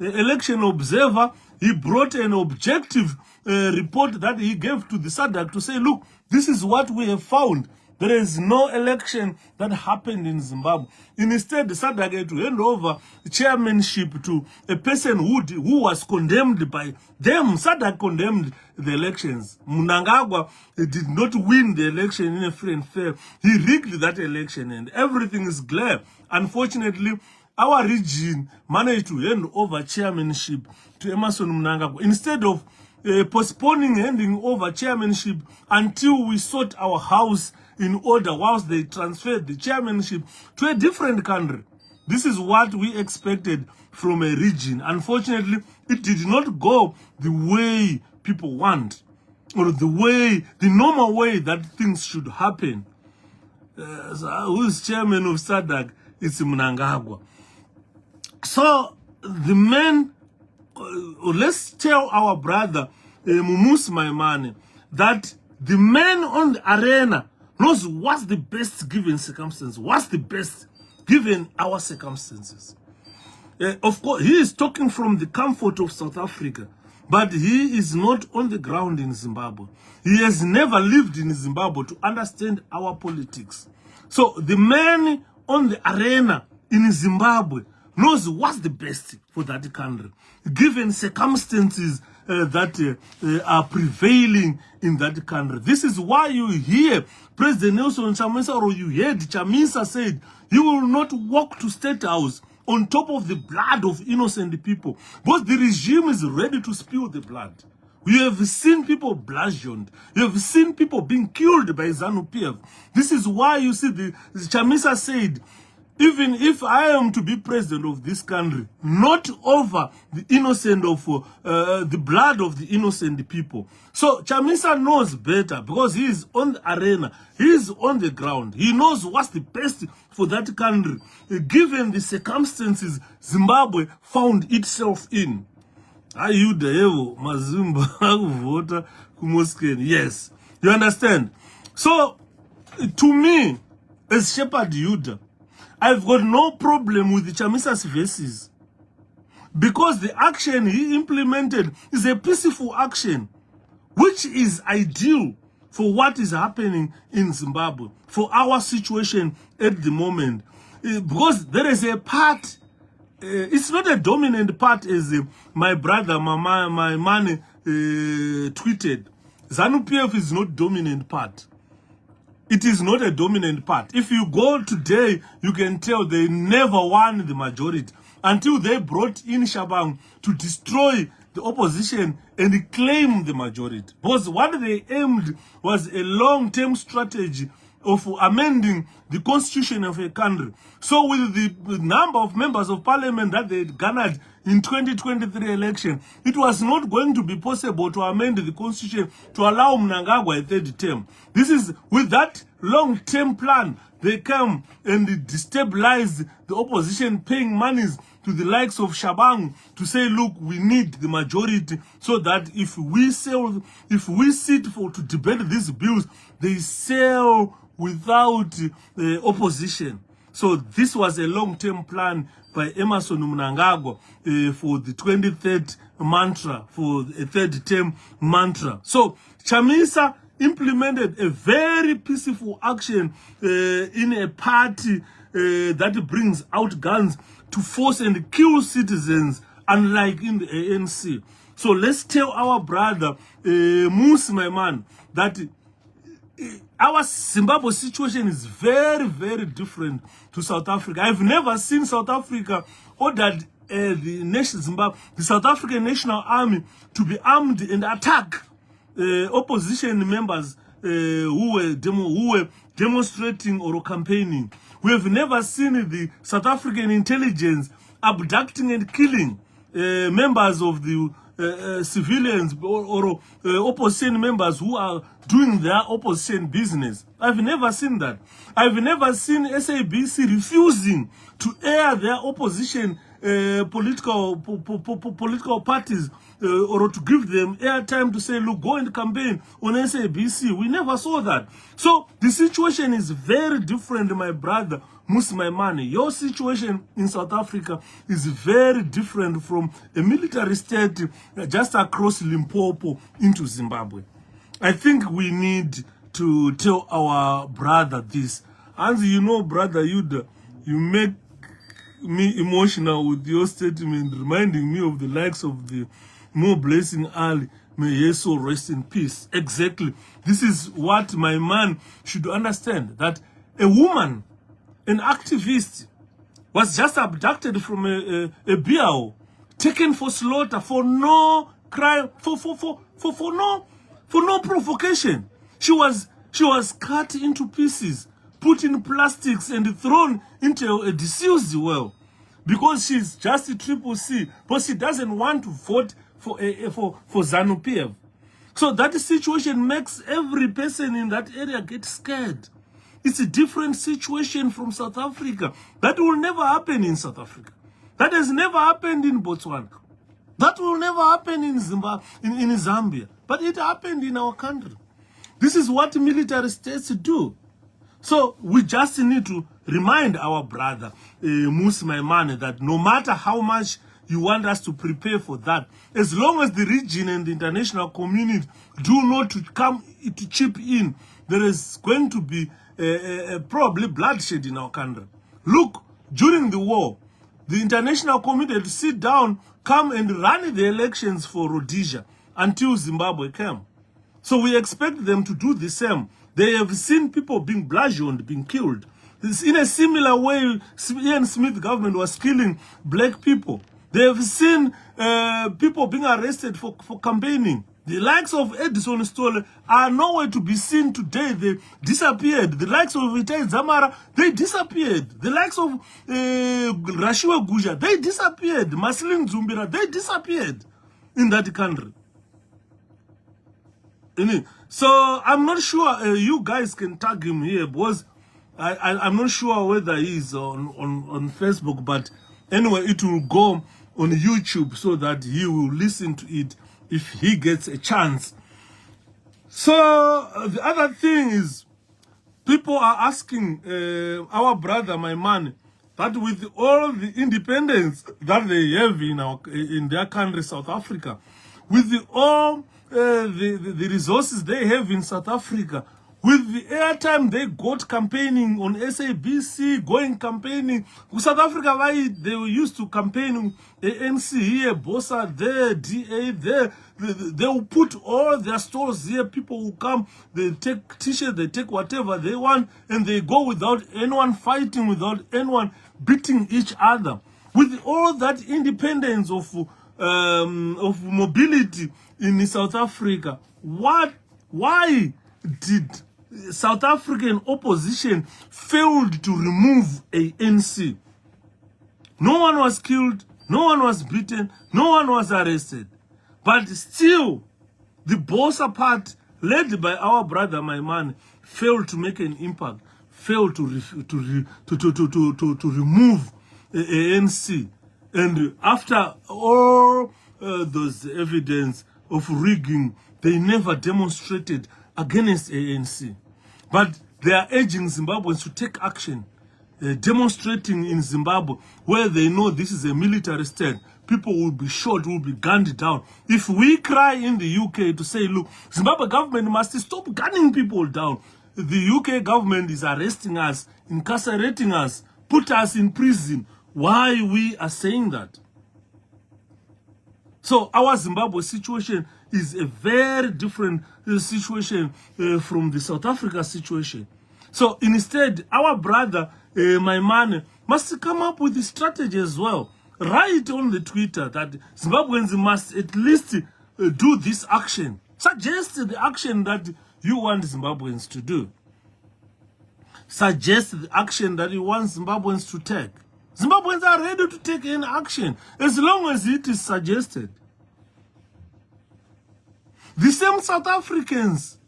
election observer. He brought an objective report that he gave to the SADC to say, look, this is what we have found. There is no election that happened in Zimbabwe. Instead, the SADC had to hand over chairmanship to a person who was condemned by them. SADC condemned the elections. Mnangagwa did not win the election in a free and fair. He rigged that election and everything is clear. Unfortunately, our region managed to hand over chairmanship to Emmerson Mnangagwa instead of postponing handing over chairmanship until we sort our house in order whilst they transferred the chairmanship to a different country. This is what we expected from a region. Unfortunately, it did not go the way people want, or the normal way that things should happen. Who is chairman of SADC? It's Mnangagwa. So the men, let's tell our brother Mumus Maimane that the man on the arena knows what's the best given circumstances, what's the best given our circumstances. Of course, he is talking from the comfort of South Africa. but he is not on the ground in Zimbabwe. He has never lived in Zimbabwe to understand our politics. So the man on the arena in Zimbabwe knows what's the best for that country, given circumstances that are prevailing in that country. This is why you hear President Nelson Chamisa, or you heard Chamisa said, he will not walk to State House on top of the blood of innocent people, because the regime is ready to spill the blood. We have seen people bludgeoned. You have seen people being killed by ZANU-PF. This is why you see the Chamisa said, even if I am to be president of this country, not over the innocent of the blood of the innocent people. So Chamisa knows better, because he is on the arena, he is on the ground. He knows what's the best for that country, given the circumstances Zimbabwe found itself in. 𝐤𝐤𝐲 Mazimba vota kuMoskeni. Yes, you understand. So to me, as Shepherd Yuda, I've got no problem with the Chamisa's verses, because the action he implemented is a peaceful action, which is ideal for what is happening in Zimbabwe, for our situation at the moment. Because there is a part, it's not a dominant part, as my brother, my man tweeted. ZANU-PF is not dominant part. It is not a dominant part. If you go today, you can tell they never won the majority until they brought in Shabang to destroy the opposition and claim the majority. Because what they aimed was a long-term strategy of amending the constitution of a country. So with the number of members of parliament that they garnered in 2023 election, it was not going to be possible to amend the constitution to allow Mnangagwa a third term. This is with that long-term plan, they come and destabilize the opposition, paying monies to the likes of Shabang to say, look, we need the majority, so that if we sit to debate these bills, they sell without opposition. So this was a long-term plan by Emmerson Mnangagwa for the 23rd mantra, for a third term mantra. So Chamisa implemented a very peaceful action in a party that brings out guns to force and kill citizens, unlike in the ANC. So let's tell our brother, Musi, my man, that our Zimbabwe situation is very, very different to South Africa. I've never seen South Africa ordered the South African National Army to be armed and attack opposition members who were demonstrating or campaigning. We have never seen the South African intelligence abducting and killing members of the civilians or opposition members who are doing their opposition business. I've never seen that. I've never seen SABC refusing to air their opposition political parties or to give them airtime to say, look, go and campaign on SABC. We never saw that. So the situation is very different, my brother, Musi, my man. Your situation in South Africa is very different from a military state just across Limpopo into Zimbabwe. I think we need to tell our brother this. And you know, brother Yuda, you make me emotional with your statement, reminding me of the likes of the More Blessing Ali. May his soul rest in peace. Exactly. This is what my man should understand, that a woman, an activist, was just abducted from a BIO, taken for slaughter for no crime, for no provocation. She was cut into pieces, put in plastics and thrown into a disused well, because she's just a CCC, but she doesn't want to vote for ZANU-PF. So that situation makes every person in that area get scared. It's a different situation from South Africa. That will never happen in South Africa. That has never happened in Botswana. That will never happen in Zimbabwe, in Zambia. But it happened in our country. This is what military states do. So we just need to remind our brother, Musi, my man, that no matter how much you want us to prepare for that. As long as the region and the international community do not to come to chip in, there is going to be probably bloodshed in our country. Look, during the war, the international community had to sit down, come and run the elections for Rhodesia until Zimbabwe came. So we expect them to do the same. They have seen people being bludgeoned, being killed. In a similar way, Ian Smith government was killing black people. They have seen people being arrested for campaigning. The likes of Edison Stolle are nowhere to be seen today. They disappeared. The likes of Itai Zamara, they disappeared. The likes of Rashiwa Guja, they disappeared. Maslin Zumbira, they disappeared in that country. So I'm not sure you guys can tag him here, because I'm not sure whether he's on Facebook, but anyway, it will go on YouTube so that he will listen to it if he gets a chance. So the other thing is, people are asking our brother, my man, that with all the independence that they have in their country, South Africa, with all the resources they have in South Africa, with the airtime they got campaigning on SABC, going campaigning. South Africa, they were used to campaigning ANC here, Bossa there, DA there. They will put all their stores here. People will come, they take t-shirts, they take whatever they want, and they go without anyone fighting, without anyone beating each other. With all that independence of mobility in South Africa, why did South African opposition failed to remove ANC? No one was killed, no one was beaten, no one was arrested. But still, the Bossa part, led by our brother, my man, failed to make an impact, failed to remove ANC. And after all those evidence of rigging, they never demonstrated against ANC. But they are urging Zimbabweans to take action, demonstrating in Zimbabwe where they know this is a military state. People will be shot, will be gunned down. If we cry in the UK to say, look, Zimbabwe government must stop gunning people down. The UK government is arresting us, incarcerating us, put us in prison. Why we are saying that? So our Zimbabwe situation is a very different situation from the South Africa situation. So instead, our brother, my man, must come up with a strategy as well. Write on the Twitter that Zimbabweans must at least do this action. Suggest the action that you want Zimbabweans to do. Suggest the action that you want Zimbabweans to take. Zimbabweans are ready to take any action as long as it is suggested. The same South Africans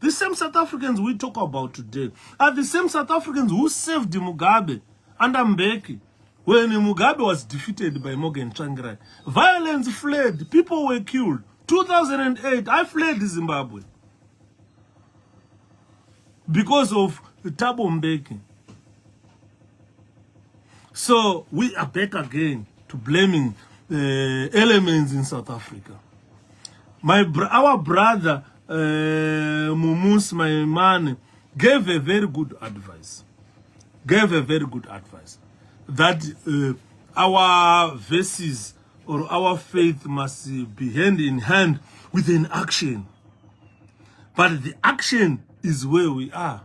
we talk about today are the same South Africans who saved Mugabe under Mbeki when Mugabe was defeated by Morgan Tsvangirai. Violence fled, people were killed. 2008, I fled Zimbabwe because of Thabo Mbeki. So we are back again to blaming elements in South Africa. Our brother Mumus, my man, gave a very good advice. That our verses or our faith must be hand in hand with an action. But the action is where we are.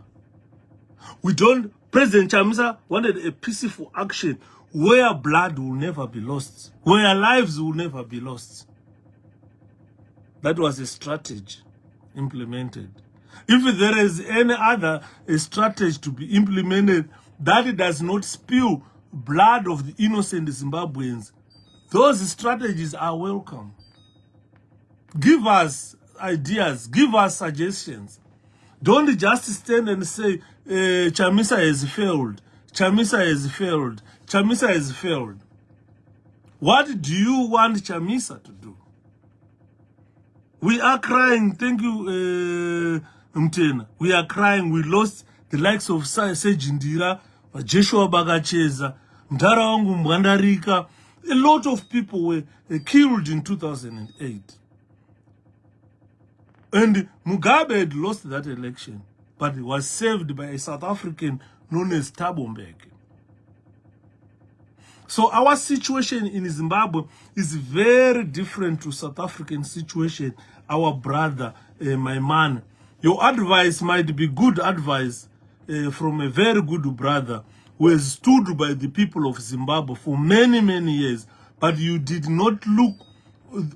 We don't. President Chamisa wanted a peaceful action where blood will never be lost, where lives will never be lost. That was a strategy implemented. If there is any other strategy to be implemented that does not spill blood of the innocent Zimbabweans, those strategies are welcome. Give us ideas, give us suggestions. Don't just stand and say, Chamisa has failed, Chamisa has failed, Chamisa has failed. What do you want Chamisa to do? We are crying, thank you, Mtena. We are crying, we lost the likes of Sejindira, Joshua Bagacheza, Mdara wangu Mwandarika, A lot of people were killed in 2008. And Mugabe had lost that election, but he was saved by a South African known as Thabo Mbeki. So our situation in Zimbabwe is very different to South African situation. Our brother, my man, your advice might be good advice from a very good brother who has stood by the people of Zimbabwe for many, many years. But you did not look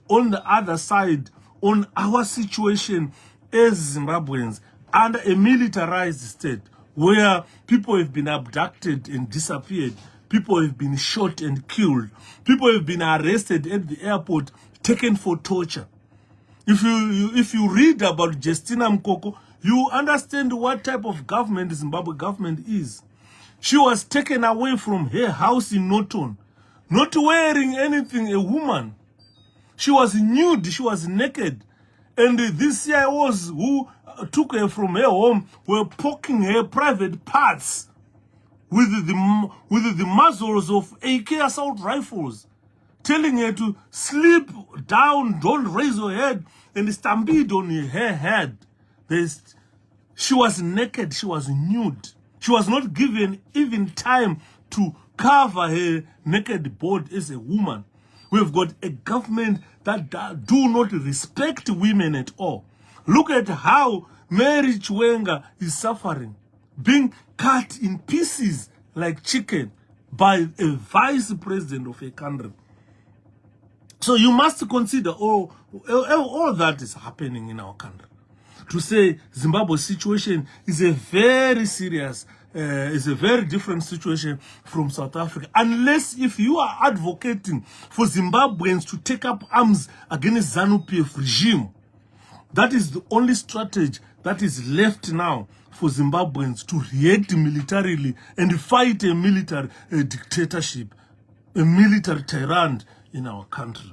on the other side on our situation as Zimbabweans under a militarized state where people have been abducted and disappeared. People have been shot and killed. People have been arrested at the airport, taken for torture. If you read about Justina Mkoko, you understand what type of government the Zimbabwe government is. She was taken away from her house in Norton, not wearing anything, a woman. She was nude, she was naked. And these CIOs who took her from her home were poking her private parts with the muzzles of AK assault rifles, telling her to sleep down, don't raise her head, and stampede on her head. She was naked, she was nude. She was not given even time to cover her naked body as a woman. We've got a government that do not respect women at all. Look at how Mary Chiwenga is suffering, being cut in pieces like chicken by a vice president of a country. So you must consider all that is happening in our country. To say Zimbabwe's situation is a very serious, is a very different situation from South Africa. Unless if you are advocating for Zimbabweans to take up arms against ZANU-PF regime, that is the only strategy that is left now for Zimbabweans to react militarily and fight a military dictatorship, a military tyrant in our country.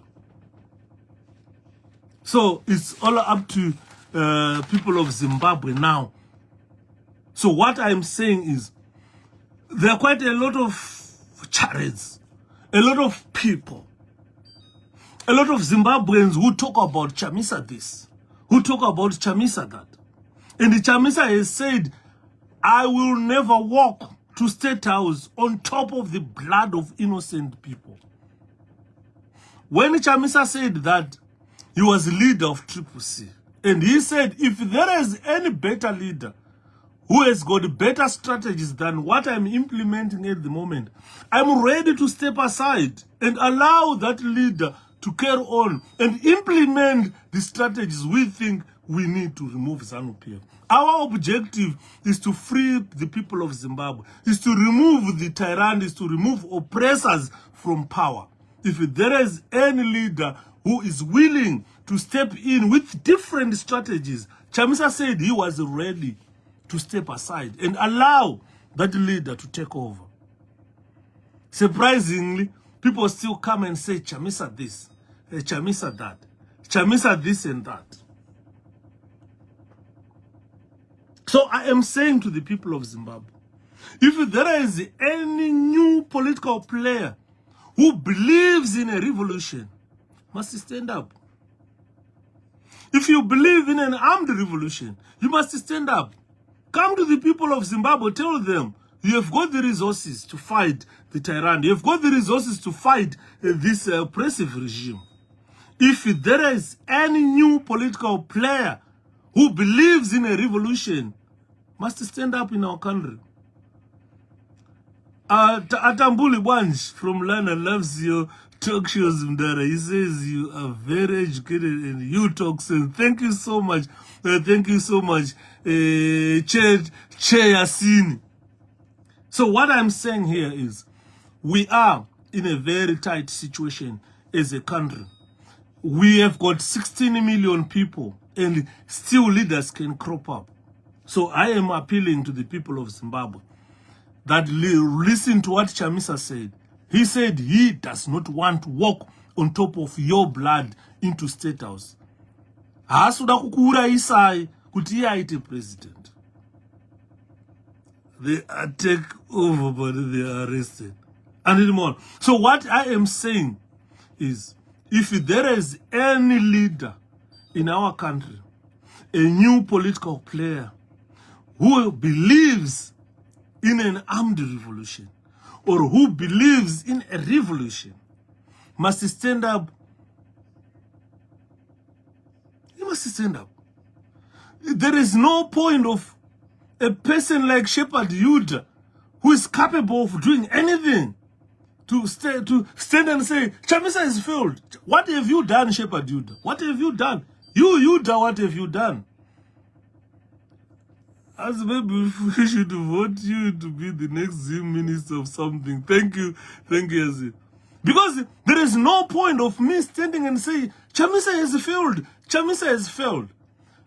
So it's all up to people of Zimbabwe now. So what I'm saying is, there are quite a lot of charities, a lot of people, a lot of Zimbabweans who talk about Chamisa this, who talk about Chamisa that. And the Chamisa has said, I will never walk to State House on top of the blood of innocent people. When Chamisa said that, he was leader of CCC. And he said, if there is any better leader who has got better strategies than what I'm implementing at the moment, I'm ready to step aside and allow that leader to carry on and implement the strategies we think we need to remove ZANU-PF. Our objective is to free the people of Zimbabwe, is to remove the tyrant, is to remove oppressors from power. If there is any leader who is willing to step in with different strategies, Chamisa said he was ready to step aside and allow that leader to take over. Surprisingly, people still come and say, Chamisa this, Chamisa that, Chamisa this and that. So I am saying to the people of Zimbabwe, if there is any new political player who believes in a revolution, must stand up. If you believe in an armed revolution, you must stand up. Come to the people of Zimbabwe, tell them, you have got the resources to fight the tyrant. You have got the resources to fight this oppressive regime. If there is any new political player who believes in a revolution, must stand up in our country. Atambuli Banj from London loves your talk shows, Mdara. He says you are very educated and you talk sense. Thank you so much. Thank you so much, Che Yasin. So what I'm saying here is, we are in a very tight situation as a country. We have got 16 million people and still leaders can crop up. So I am appealing to the people of Zimbabwe that listen to what Chamisa said. He said he does not want to walk on top of your blood into State House. Haasuda kukura isai kuti iye aite president. They take over but they are arrested. and read more. So what I am saying is, if there is any leader in our country, a new political player who believes in an armed revolution or who believes in a revolution, must stand up. He must stand up. There is no point of a person like 𝐏𝐫𝐞𝐬𝐢𝐝 who is capable of doing anything to stand and say, Chamisa has failed. What have you done, 𝐏𝐫𝐞𝐬𝐢𝐝? What have you done? You, what have you done? As maybe we should vote you to be the next Zim minister of something. Thank you, Yazid. Because there is no point of me standing and saying, Chamisa has failed. Chamisa has failed.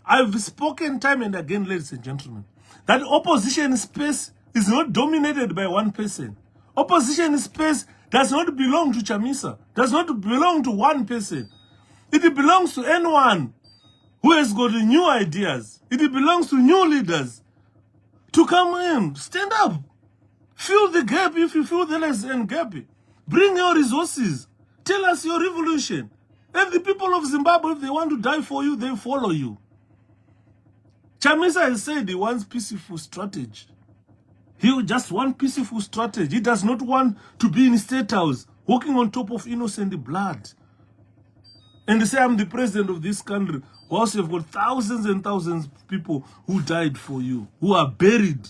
I've spoken time and again, ladies and gentlemen, that opposition space is not dominated by one person. Opposition space does not belong to Chamisa, does not belong to one person. It belongs to anyone who has got new ideas. It belongs to new leaders to come in, stand up, fill the gap if you feel there is a gap. Bring your resources. Tell us your revolution. And the people of Zimbabwe, if they want to die for you, they follow you. Chamisa has said he wants peaceful strategy. He just wants peaceful strategy. He does not want to be in State House, walking on top of innocent blood. And they say, I'm the president of this country. Whilst you've got thousands and thousands of people who died for you, who are buried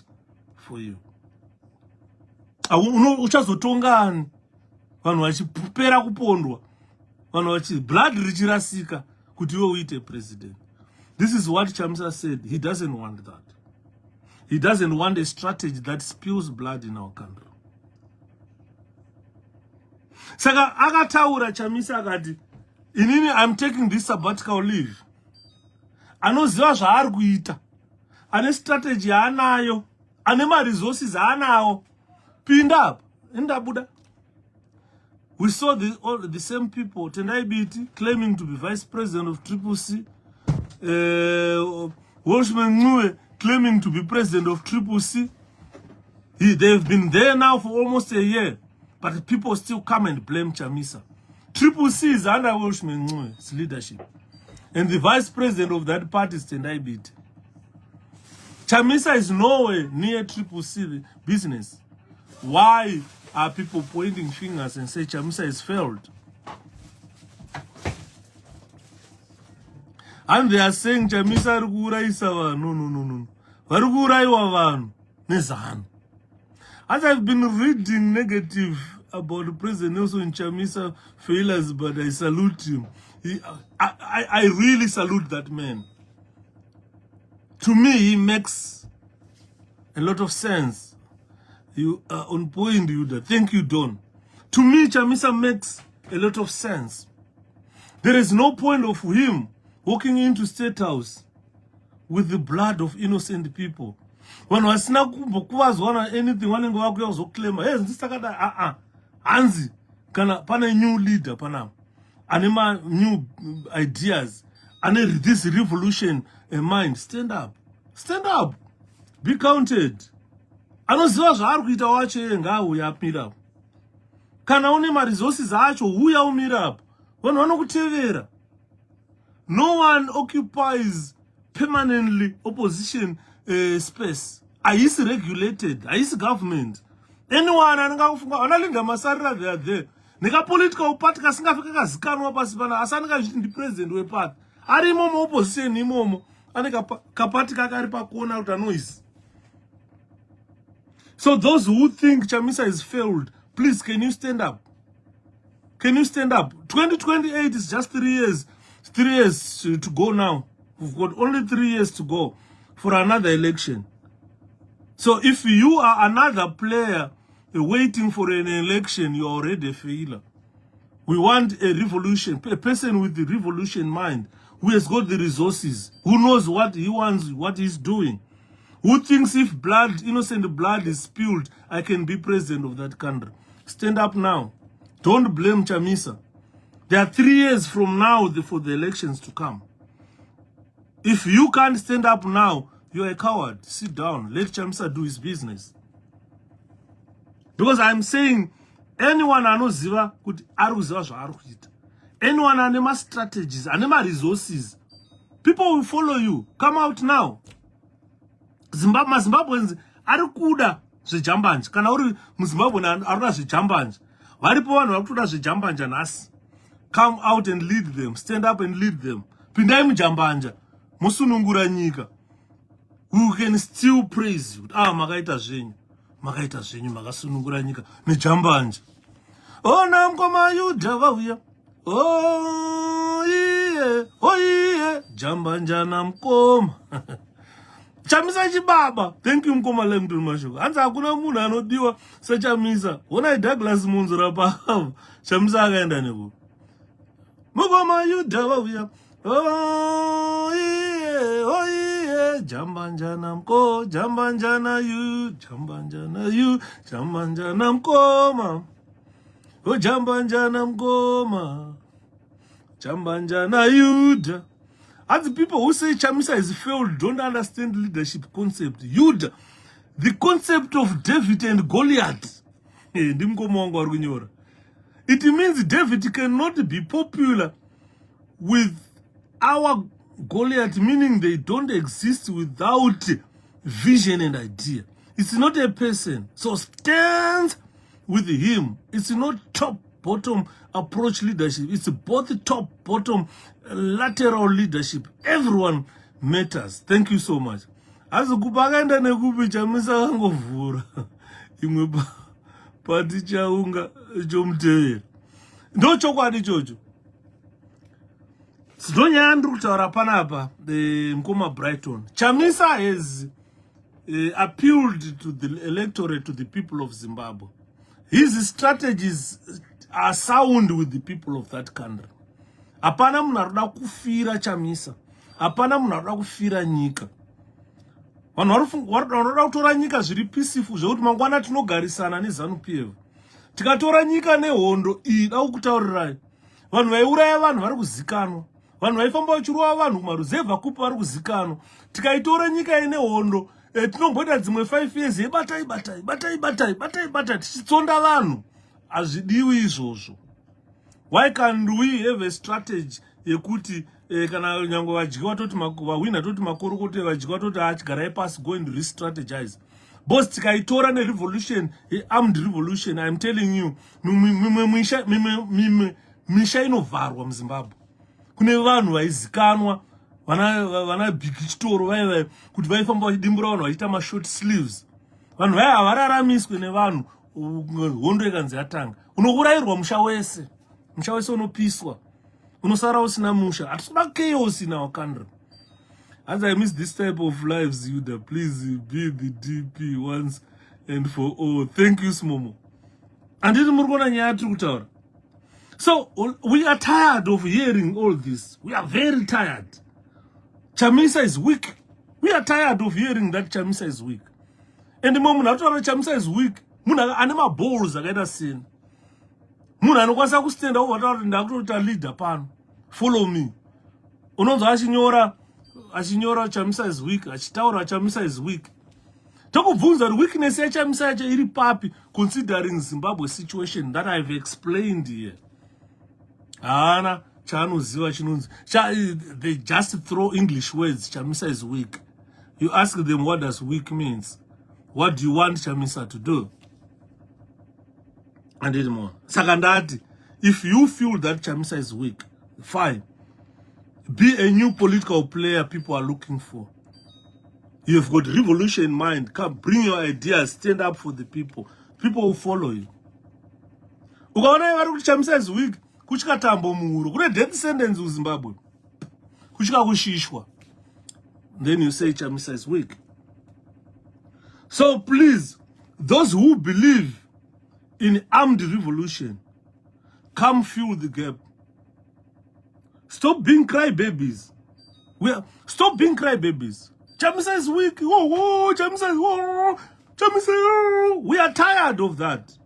for you. Uchazotongani. Vanhu vachipera kupondwa. Vanhu vachi blood richirasika kuti iwe uite president. This is what Chamisa said. He doesn't want that. He doesn't want a strategy that spills blood in our country. Saka akataura Chamisa akati, inini I'm taking this sabbatical leave. Anoziva zvaari kuita. Ane strategy anayo. Ane ma resources anayo. Pinda up. Enda buda. We saw all the same people, 𝐁𝐷𝐼𝐵 claiming to be vice president of 𝐶𝐶, 𝐬𝐚𝐢𝐝 claiming to be president of 𝐶𝐶. They've been there now for almost a year, but people still come and blame Chamisa. 𝐶𝐶 is under 𝐬𝐚𝐢𝐝's leadership, and the vice president of that party is 𝐁𝐷𝐼𝐵. Chamisa is nowhere near 𝐶𝐶 business. Why are people pointing fingers and say Chamisa has failed? And they are saying Chamisa ari kuuraisa vanhu. No. Vari kuuraiwa vanhu nezano. As I've been reading negative about President Nelson Chamisa failures, but I salute him. I really salute that man. To me, he makes a lot of sense. You are on point, Yuda. Thank you, Don. To me, Chamisa makes a lot of sense. There is no point of him walking into State House with the blood of innocent people. When wasina kumbokuvazwa anything, wanenge vakuya kuzoclaima, hey, ndisakada hanzi kana pana new leader pana anema new ideas, ane this revolution in mind. Stand up. Stand up. Be counted. Anoziva zvaari kuita wacho ngaauya amira apo. Kana une ma-resources acho, uya umira apo. Vanhu vanokutevera. No one occupies permanently opposition space. Haisi regulated. Haisi government. Anyone anenge kufunga analinda masarira they are there. Neka political party kasingafika kazikanwa pasi pana asanenge achiti ndi president weparty. Ari imomo opposition imomo. Ane kapati kakari pakona kuti anoisi. So those who think Chamisa has failed, please, can you stand up? Can you stand up? 2028 is just 3 years. 3 years to go now. We've got only 3 years to go for another election. So if you are another player waiting for an election, you're already a failure. We want a revolution, a person with the revolution mind, who has got the resources, who knows what he wants, what he's doing. Who thinks if blood, innocent blood is spilled, I can be president of that country? Stand up now. Don't blame Chamisa. There are 3 years from now for the elections to come. If you can't stand up now, you're a coward. Sit down. Let Chamisa do his business. Because I'm saying anyone anoziva kuti ari kuziva zvaari kuita, anyone ane ma-strategies, ane ma-resources, people will follow you. Come out now. mazimbabweans ari kuda zvejambanje. Kana uri muzimbabwe arikuda zvejambanje, varipo vanhu vari kutoda zvejambanje nhasi. Come out and lead them. Stand up and lead them. Pindai mujambanja, musunungura nyika. Who can still praise you? Makaita zvenyu, makasunungura nyika nejambanje. Ona mkoma Yuda vauya. Oh yeah, jambanja na mkoma. Chamisa chibaba. Thank you mkoma lemtu mashoko. Anza hakuna munhu anodiwa sechamisa. Ona Douglas Munzura pa. Chamisa akaenda neku. Mkoma Yuda vauya. Oh yeah, jambanja na mko, jambanja na you, jambanja na mkoma. Oh jambanja na mkoma, jambanja na Yuda. And the people who say Chamisa is failed don't understand leadership concept. Yuda, the concept of David and Goliath. It means David cannot be popular with our Goliath, meaning they don't exist without vision and idea. It's not a person. So stand with him. It's not top-bottom approach leadership. It's both top-bottom lateral leadership. Everyone matters. Thank you so much. As kupaganda nekupi Chamisa kangovhura imwe pati chaunga chomutevera. Ndo chokwadi chocho. Sidonyaya ndiri kutaura panapa mukoma Brighton. Chamisa has appealed to the electorate, to the people of Zimbabwe. His strategies are sound with the people of that country. Hapana munhu arikuda kufira Chamisa. Hapana munhu arikuda kufira nyika. Vanhu vanoda kutora nyika zviri peaceful zvekuti mangwana tinogarisana neZANU-PF. Tikatora nyika nehondo iyi da kutaurirai. Vanhu vaiuraya vanhu vari kuzikanwa. Vanhu vaifamba vachirova vanhu kumaruzevha kupa vari kuzikanwa. Tikaitora nyika ine hondo, tinomboita dzimwe 5 years batai tichitsonda vanhu. Hazvidiwi izvozvo. Why can't we have a strategy yekuti kana nyangwe vadyiwa toti vawina toti makorokoto vadyiwa toti achigarai pasi, go and re-strategize. Boss tikaitora revolution, armed revolution, I'm telling you, misha inovharwa muZimbabwe. Kune vanhu vaizikanwa, vana big chitoro vaiva kuti vaifamba vachidimbura vanhu vachiita ma-short sleeves. Vanhu vaya havararamiswe nevanhu, hondo ikanzi yatanga. Unourayirwa musha wese unopiswa. Unosara usina musha. Hatuna chaos in our country. As I miss this type of lives, Yuda, please be the DP once and for all. Thank you, Smomo. And then Murgona Nyatru kutaura. So, we are tired of hearing all this. We are very tired. Chamisa is weak. We are tired of hearing that Chamisa is weak. And the moment after Chamisa is weak, muna anema balls against sin. Muna anokwasa kustenda over ndakuta leader pano. Follow me. Unonzo achinyora Chamisa is weak. Achitaura Chamisa is weak. Takubvunza the weakness ya Chamisa yacho iri papi, considering Zimbabwe situation that I've explained here. Ana chanoziva chinonzi. They just throw English words. Chamisa is weak. You ask them what does weak means. What do you want Chamisa to do? And then more. Sakandati, if you feel that Chamisa is weak, fine. Be a new political player people are looking for. You've got revolution in mind. Come, bring your ideas. Stand up for the people. People will follow you. Ukaona Chamisa is weak. Kuchika tambo muhuro. Kune death sentence in Zimbabwe. Kuchika kushishwa. Then you say Chamisa is weak. So please, those who believe in armed revolution, come fill the gap. Stop being crybabies. Stop being crybabies. Chamisa is weak. Chamisa is Chamisa. We are tired of that.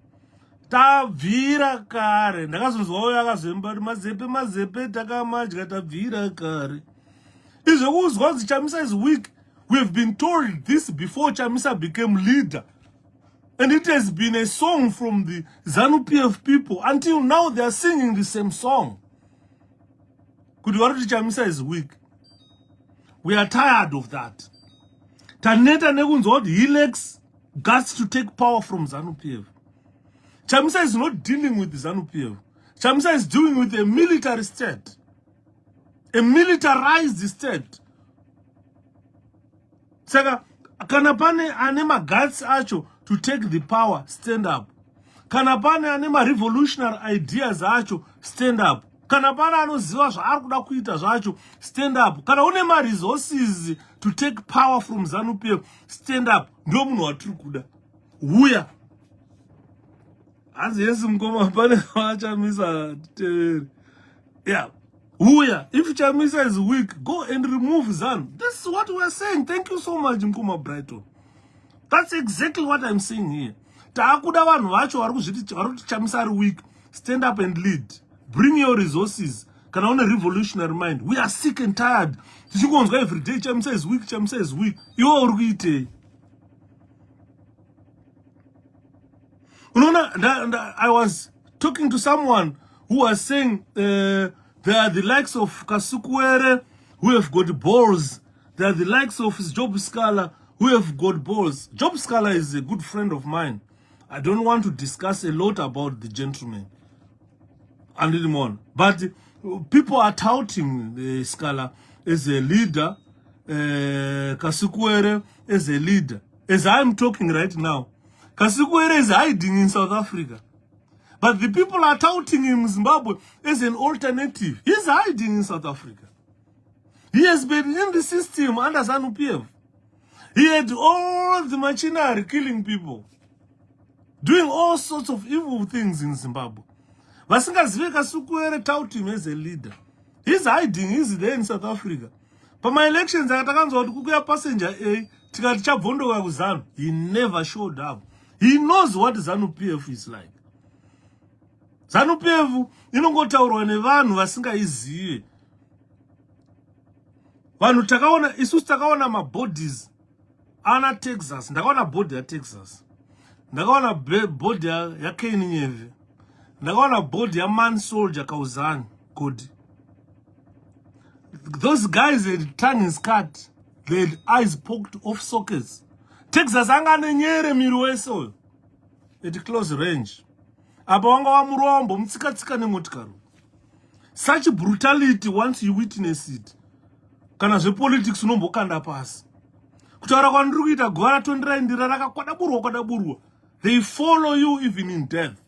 Tavira kare. Ndakazonzwa yakazemba mazepe takamadya tavira kare. Izvekuzwa Chamisa is weak. We have been told this before Chamisa became leader. And it has been a song from the ZANU-PF people. Until now, they are singing the same song. Kuti Chamisa is weak. We are tired of that. Taneta nekunzwa he lacks guts to take power from ZANU-PF. Chamisa is not dealing with the ZANU-PF. Chamisa is dealing with a military state. A militarized state. Saka, kanapane anema guts acho to take the power, stand up. Kanapane anema revolutionary ideas acho, stand up. Kanapane anoziva zvaari kuda kuita zvacho, stand up. Kana une resources to take power from ZANU-PF, stand up. Ndo munhu watiri kuda. Uya. As yes mkoma pane Chamisa tereri. Yeah. Uya. If Chamisa is weak, go and remove ZANU. This is what we are saying. Thank you so much, Mkoma Brighton. That's exactly what I'm saying here. Taakuda vanhu vacho vari kuti Chamisa are weak. Stand up and lead. Bring your resources. Kana une revolutionary mind. We are sick and tired. Tichingonzwa every day Chamisa is weak, Chamisa is weak. Iwo uri kuitei. I was talking to someone who was saying there are the likes of Kasukuere who have got balls. There are the likes of Job Scholar who have got balls. Job Scholar is a good friend of mine. I don't want to discuss a lot about the gentleman and anymore. But people are touting the Scholar as a leader, Kasukuere as a leader. As I'm talking right now, Kasukuere is hiding in South Africa. But the people are touting him in Zimbabwe as an alternative. He's hiding in South Africa. He has been in the system under ZANU-PF. He had all the machinery killing people. Doing all sorts of evil things in Zimbabwe. Vasingazive Kasukuere tout him as a leader. He's hiding, he's there in South Africa. But my elections, akatakanzwa kuti kukuya passenger A, tikati chabvondoka kuZANU. He never showed up. He knows what ZANU-PF is like. ZANU-PF inongotaurwa nevanhu vasingaizive. Vanhu takaona, isusu takaona mabodies ana Texas. Ndakaona body ya Texas. Ndakaona body ya 𝐏𝐫𝐞𝐬𝐢𝐝. Ndakaona body ya man soldier 𝐂𝐡𝐚𝐦𝐢𝐝. Those guys had tongues cut. They had eyes poked off sockets. Texas anga nenyere miri wese at close range. Apa wanga wa murombo mutsika nemotikari. Such brutality, once you witness it, kana zvepolitics unombokanda pasi. Kutaura kwandiri kuita gore 29 ndira rakakwadaburwa. They follow you even in death.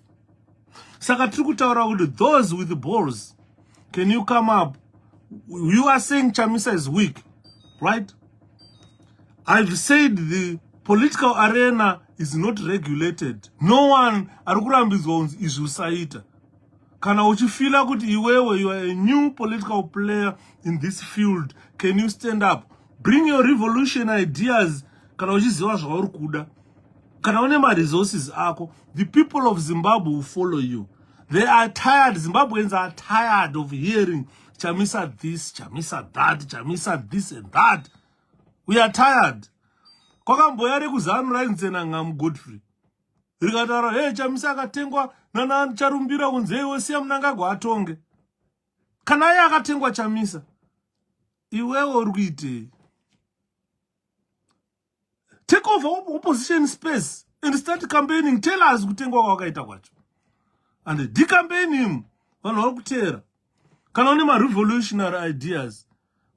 Saka tiri kutaura kuti those with the balls, can you come up? You are saying Chamisa is weak, right? I've said the political arena is not regulated. No one arikurambidzwa izvusaita. Kana uchifila kuti iwewe you are a new political player in this field, can you stand up? Bring your revolution ideas. Kana uchiziva zvauri kuda. Kana une resources ako, the people of Zimbabwe will follow you. They are tired. Zimbabweans are tired of hearing Chamisa this, Chamisa that, Chamisa this and that. We are tired. Kwakamboya rekuzanu rainzena ngamu Godfrey. Rikataura, hey, Chamisa akatengwa nana charumbira kunze wosiya Mnangagwa atonge. Kana iye akatengwa Chamisa, iwewe uri kuitei? Take over opposition space and start campaigning. Tell us kutengwa kwakaita kwacho. And decampaign him. Vanhu vari kutera. Kana une revolutionary ideas.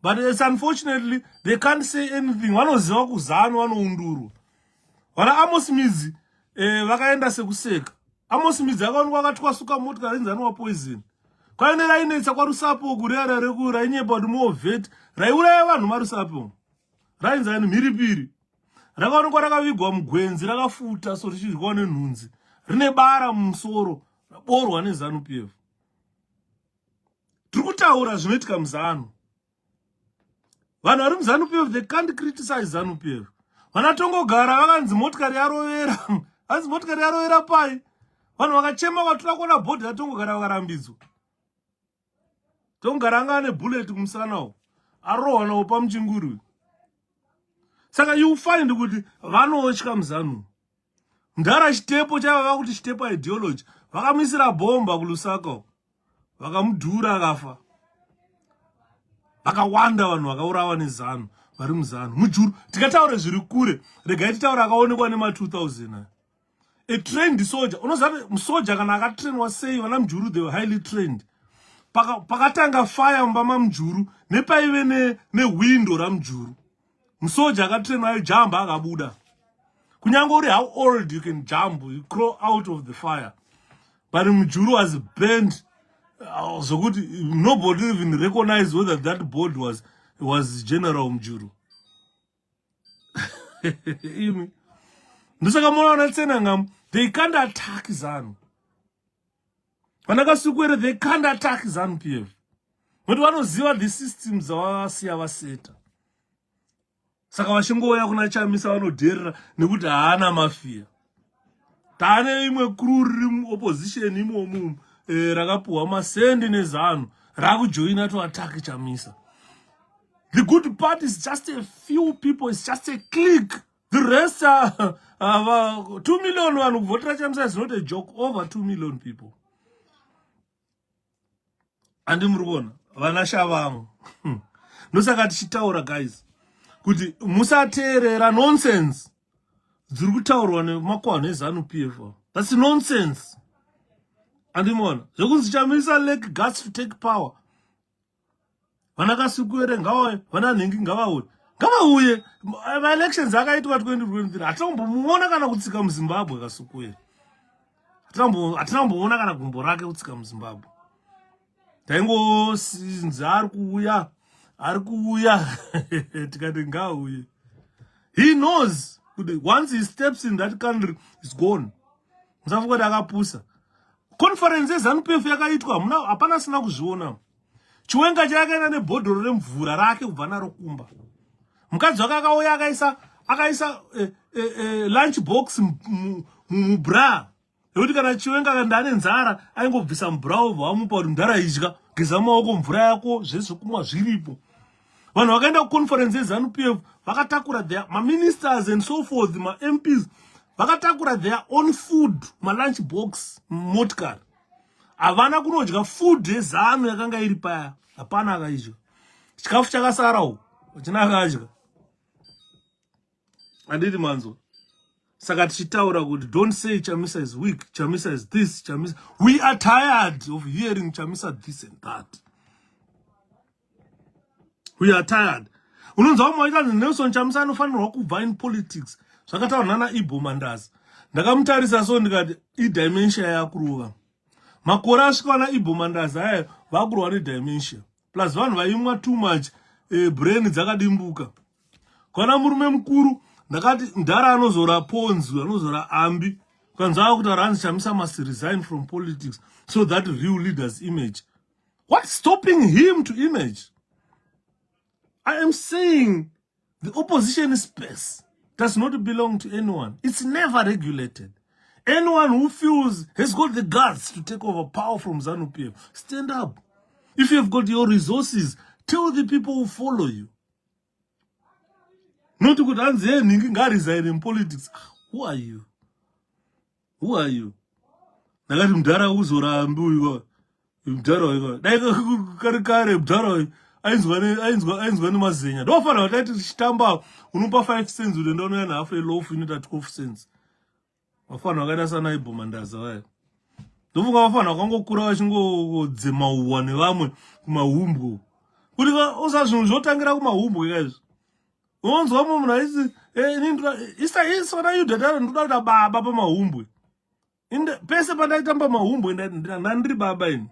But it's unfortunately, they can't say anything. Vanoziva kuZANU vanoundurwa. Vana Amos Midzi, vakaenda sekuseka. Amos Midzi akaonekwa akatwasuka motikari inzani wa poison. Kwaine rainetsa kwaRusapo kurera reku rainyeba kuti muovheti. Raiuraya vanhu maRusapo. Rainzani mhiripiri. Rakaonekwa rakavigwa mugwenzi rakafuta so richidyiwa nenhunzi. Rine bara mumusoro. Raborwa neZANU-PF. Tiri kutaura zvinoitika muZANU. Vanhu vari muZANU-PF, they can't criticize ZANU-PF. Vanatongogara vakanzi motikari yarovera. Hanzi motikari yarovera pai. Vanhu vakachema vatora kuona bhodhi ratongogara vakarambidzwa. Tongogara anga ane bullet kumusana uko. Arohwa nawo pamuchinguru. Saka you find kuti vanotya muZANU. Ndara chitepo chava kuti chitepo ideology. Vakamisira bomba kulusaka. Vakamudhura akafa. Vakawanda vanhu vakaurawa nezano. Vari muzano. Mujuru. Tikataura zviri kure. Regai titaura akaonekwa nema 2000. A trained soldier. Unoziva soldier kana akatrainwa sei vana mujuru they were highly trained. Pakatanga fire mbama mujuru nepaive ne window ramujuru. Musoldier akatrainwa aijamba akabuda. Kunyange uri how old you can jump, you crawl out of the fire. But mujuru was burned. So good, nobody even recognized whether that board was General Mjuru. They can't attack Zanu. They can't attack Zanu PF. But one of the systems are Siavaseta. Sakawashingo ya kuna chamisa wano dera nekuti haana mafia. Tane imwe crew opposition imo rakapuwa masendi nezano rakujoina to attack chamisa. The good part is just a few people, it's just a clique. The rest are 2 million vanhu kuvhotera chamisa is not a joke, over 2 million people. Andi murikuona vana shavangu. Nosaka tichitaura guys kuti musateerera nonsense dziri kutaurwa nemakwana ezanu PF. That's nonsense. Andimona zvokunzi chamisa lack guts to take power. Vana Kasikuere ngavauye, vana Nhengi ngavauye. Ma-elections akaitwa 2023 hatingambomuona kana kutsika muZimbabwe Kasikuere. Hatingamboona kana gumbo rake kutsika muZimbabwe. Taingosinzi ari kuuya tikati ngauye. He knows once he steps in that country is gone. Musafunga kuti akapusa. Conference yeZANU-PF yakaitwa hapana sina kuzviona. Chiwenga chakaenda nebhodhoro remvura rake kubva naro kumba. Mukadzi wake akauya akaisa lunch box mubra. Yekuti kana Chiwenga kandane nzara aingobvisa mubra obva amupa kuti mudhara idya, geza maoko, mvura yako, zvezvokumwa zviripo. Vanhu vakaenda kuconference yeZANU-PF vakatakura their ministers and so forth, MPs vakatakura their own food, lunch box, motikari. Havana kunodya food yeZANU yakanga iri paya. Hapana akaidya. Chikafu chakasarawo china akadya. Anditi manzo. Saka tichitaura kuti don't say Chamisa is weak, Chamisa is this, Chamisa. We are tired of hearing Chamisa this and that. We are tired. Unonzwa mwaita Nelson Chamisa anofanirwa kubva in politics. Zvakataura nana Ibo Mandazi. Ndakamutarisa so ndikati dementia yakuruva. Makore asvika na Ibo Mandazi aya vakurwa nedementia. Plus vanhu vaimwa too much, brain dzakadimbuka. Kana murume mukuru ndakati ndara anozora ponzi, anozora ambi. Kanzwa kuti Ranzi Chamisa must resign from politics so that real leader's image. What's stopping him to image? I am saying the opposition space does not belong to anyone. It's never regulated. Anyone who feels has got the guts to take over power from ZANU-PF, stand up. If you've got your resources, tell the people who follow you. Not to go down there and resign in politics. Who are you? Who are you? Nakati mdara uzora ambu mdara yuko. Kare mdara ainzwa ni mazenya. Ndofana watati chitamba unupa 5 cents udenda yana half a loaf inoita 12 cents. Wafana wakaita sana Ibo Mandazi waya. Ndofunga wafana wakangokura vachingodzema uwa nevamwe kumahumbu. Kuti usazvinhu zvotangira kumahumbu guys. Unonzwa munhu aisi isana yudhata ndoda kuda baba pamahumbu. Pese pandaitamba mahumbu ndandiri baba ini.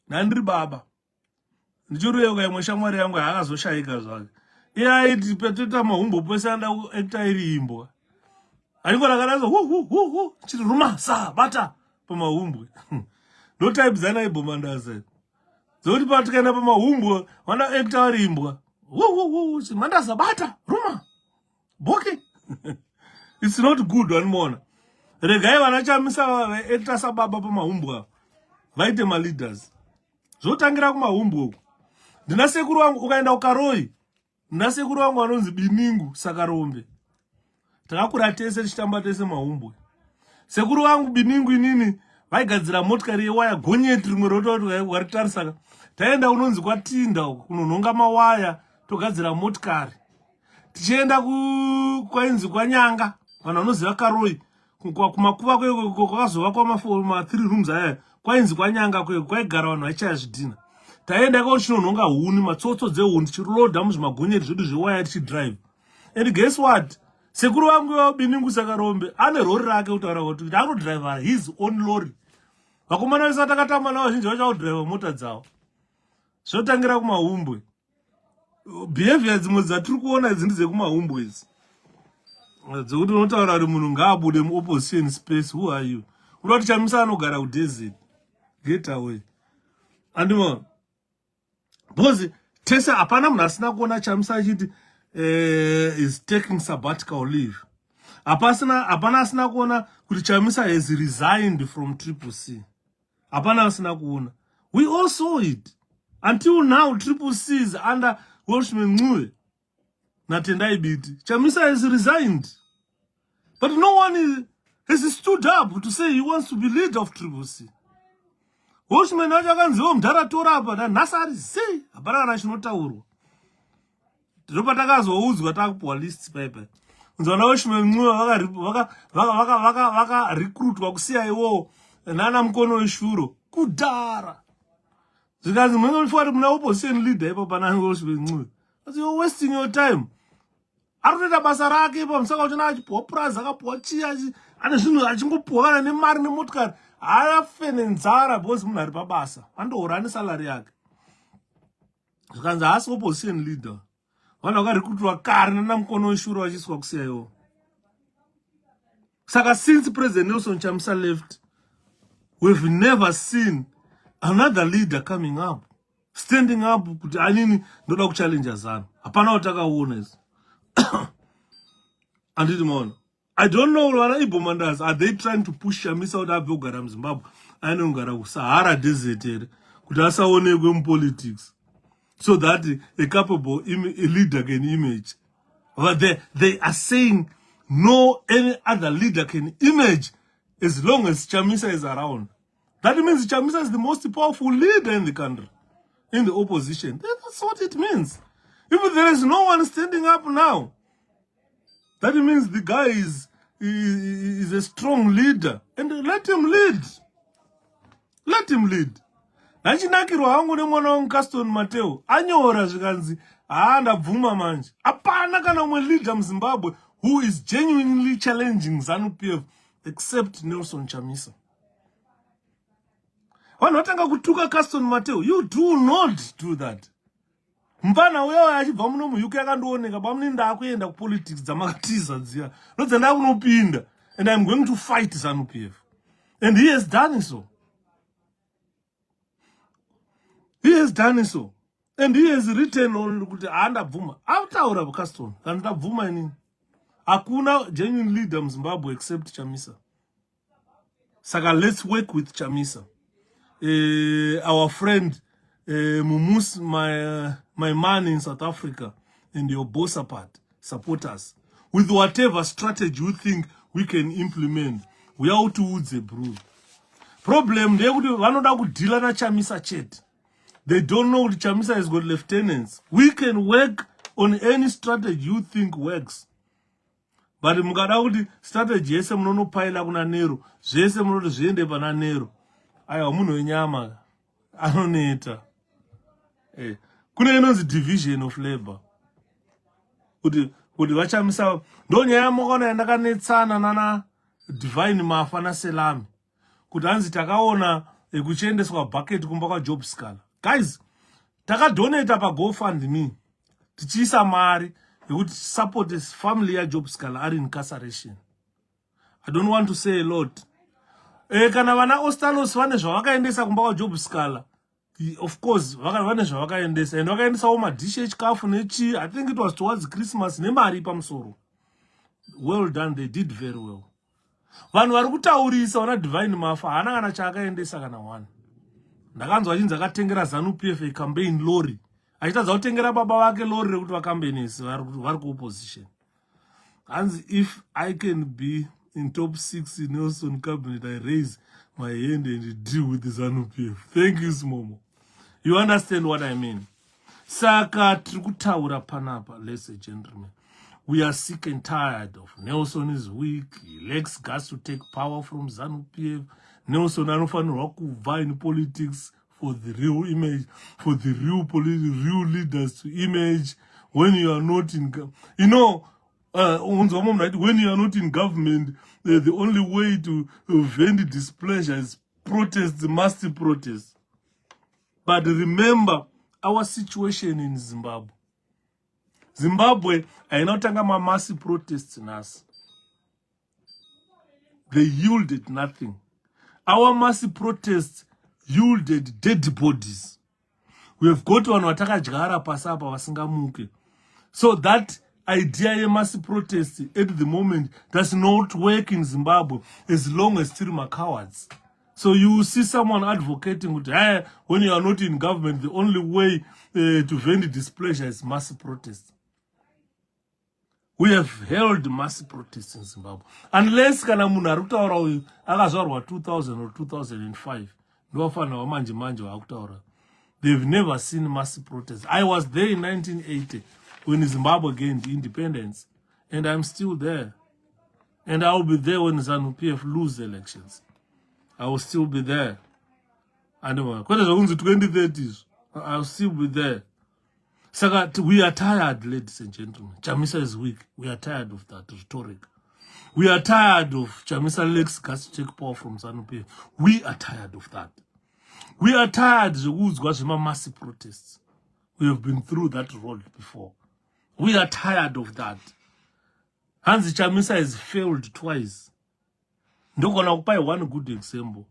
Nandiri baba. Ndichiriyo kaimwe shamwari yangu haakazoshaika zvake. Iye aiti petoita mahumbu pese anda kuekta iri imbwa. Aliko rakadazo chiri rumasa bata pamahumbu. Ndo type zana Ibo Mandazi. Zoti patikaenda pamahumbu vana ekta iri imbwa. Mandazi bata ruma boke. It's not good anymore. Regai vana Chamisa ekta sababa pamahumbu vaite ma leaders. Zotangira kumahumbu uko. Ndina sekuru wangu ukaenda ukaroi. Ndina sekuru wangu anonzi Biningu Sakarombe. takakura tese tichitamba tese mahumbwe. Sekuru wangu biningu inini vaigadzira motikari yewaya gonyeti rimwe rototi waritarisaka taenda unonzi kwatinda kunonhonga mawaya togadzira motikari. Tichienda kwainzi kwanyanga vanhu vanoziva karoi kumakuva kwakazovakwa ma 3 rooms aya kwainzi kwanyanga kwaigara vanhu vaichaya zvidhina. Taenda kochinonohonga huni matsotso dzehuni tichiroda muzvimagonyeti zvedu zvewaya tichidrive. And guess what? Sekuru wangu wabiningu Sakarombe ane rori rake kutaura kuti anodrive his own lorry. Vakomana vese vatakatamba navo vazhinji vachaudrive mota dzavo. Zvotangira kumahumbwe. Behavior dzimwe dzatiri kuona idzi ndedzekumahumbwe idzi. Dzekuti unotaura kuti munhu ngaabude muopposition space. Who are you? Unoda kuti Chamisa anogara kuDesert. Get away. Andima. Because tese hapana munhu asina kuona Chamisa achiti is taking sabbatical leave. Hapana asina kuona kuti Chamisa has resigned from CCC. Hapana asina kuona. We all saw it. Until now, CCC is under 𝐏𝐫𝐞𝐬𝐢𝐝 Natendai Biti. Chamisa has resigned. But no one has stood up to say he wants to be leader of CCC. 𝐏𝐿𝐲 akanziwo mudharatora apa nanhasari sei hapana kana chinotaurwa. Ndipo takazoudzwa takupuwa lists paipai. Unzwana 𝐏𝐿𝐲 vaka recruitwa kusiya iwo nana mukono weshuro kudhara. Zvikanzi munofara muna opposition leader ipo pana 𝐏𝐿𝐲. But you're wasting your time. Arikuita basa rake ipo musaka uchina achipuwa prize akapuwa chiya ane zvinhu achingopuwa kana nemari nemotikari. Hafe nenzara because munhu ari pabasa. Andohora ane salary yake. Zvikanzi haasi opposition leader. Vanhu vakarekrutwa kare nana mukono weshuro vachiiswa kusiya iwo. Saka since President Nelson Chamisa left, we've never seen another leader coming up, standing up kuti anini ndoda kuchallenge ZANU. Hapana watakaona izvo. Anditi maona. I don't know vana Ibomandas, are they trying to push Chamisa kuti abve kugara muZimbabwe aende kugara kuSahara Desert here kuti asaonekwe mupolitics, so that a capable leader can emerge. But they are saying no any other leader can emerge as long as Chamisa is around. That means Chamisa is the most powerful leader in the country, in the opposition. That's what it means. If there is no one standing up now, that means the guy is a strong leader. And let him lead. Let him lead. Nachinakirwa hangu nemwana wangu Caston Mateo anyora zvikanzi haandabvuma manje. Hapana kana umwe leader muZimbabwe who is genuinely challenging ZANU-PF except Nelson Chamisa. Vanhu vatanga kutuka Caston Mateo. You do not do that. Mfana uyo achibva muno muUK akandooneka pamunoenda akuenda kupolitics dzamakatiza dziya. Ndodzenda kunopinda. And I'm going to fight ZANU-PF. And he has done so. He has done so. And he has written on kuti haandabvuma. Ataura Caston. Kana ndabvuma inini. Hakuna genuine leader muZimbabwe except Chamisa. Saka let's work with Chamisa. Our friend Mumus, my man in South Africa, and your Bosa part, support us with whatever strategy you think we can implement. We are out to 𝐒𝐿𝐲. Problem they would vanoda kudhila na Chamisa chet. They don't know that Chamisa has got lieutenants. We can work on any strategy you think works. But mukada kuti strategy yese munonopaila kuna Nero, zvese munoti zviende pana Nero. Aiwa munhu wenyama anoneta. Kune inonzi division of labor. Kuti vaChamisa ndonyaya makaona yandakanetsana nana Divine Mafa naSelami. Kuti hanzi takaona kuchiendeswa bucket kumba kwaJobSkala. Guys, takadonata paGoFundMe. Tichiisa mari yekuti support his family yaJobSkala ari incarceration. I don't want to say a lot. Kana vana Ostalos vane zvavakaendesa kumba kwaJobSkala. Of course, vane zvavakaendesa. And vakaendesa wo madish echikafu nechi. I think it was towards Christmas nemari pamusoro. Well done, they did very well. Vanhu vari kutaurisa vana Divine Mafa hana kana chaakaendesa kana one. Ndakanzwa chinzi akatengera ZANU-PF campaign lorry. Achitadza kutengera baba vake lorry rekuti vakambenesi vari kuopposition. And if I can be in top 6 in Nelson cabinet, I raise my hand and deal with the ZANU-PF. Thank you, Smomo. You understand what I mean? Saka trikutaura panapa, ladies and gentlemen. We are sick and tired of Nelson is weak. He lacks guts to take power from ZANU-PF. Nelson anofanirwa kubva in politics for the real image, for the real leaders to image. When you are not in, you know, when you are not in government, the only way to vent displeasure is protest, massive protest. But remember our situation in Zimbabwe. Zimbabwe, I not ma massive protests in us. They yielded nothing. Our massive protests yielded dead bodies. We have got one _𝐿𝐻𝐵𝐻 pasapa vasingamuke. So that idea of massive protest at the moment does not work in Zimbabwe as long as still my cowards. So you see someone advocating with, hey, when you are not in government, the only way to vent displeasure is massive protest. We have held massive protests in Zimbabwe. Unless kana munhu ari kutaura uyu akazvarwa 2000 or 2005. Ndofana wamanje manje wakutaura. They've never seen massive protests. I was there in 1980 when Zimbabwe gained independence. And I'm still there. And I'll be there when ZANU-PF lose the elections. I will still be there. And when it's 2030s, I'll still be there. So we are tired, ladies and gentlemen. Chamisa is weak. We are tired of that rhetoric. We are tired of Chamisa lacks guts to take power from ZANU-PF. We are tired of that. We are tired of massive protests. We have been through that road before. We are tired of that. Hansi Chamisa has failed twice. Ndogona kupai one good example.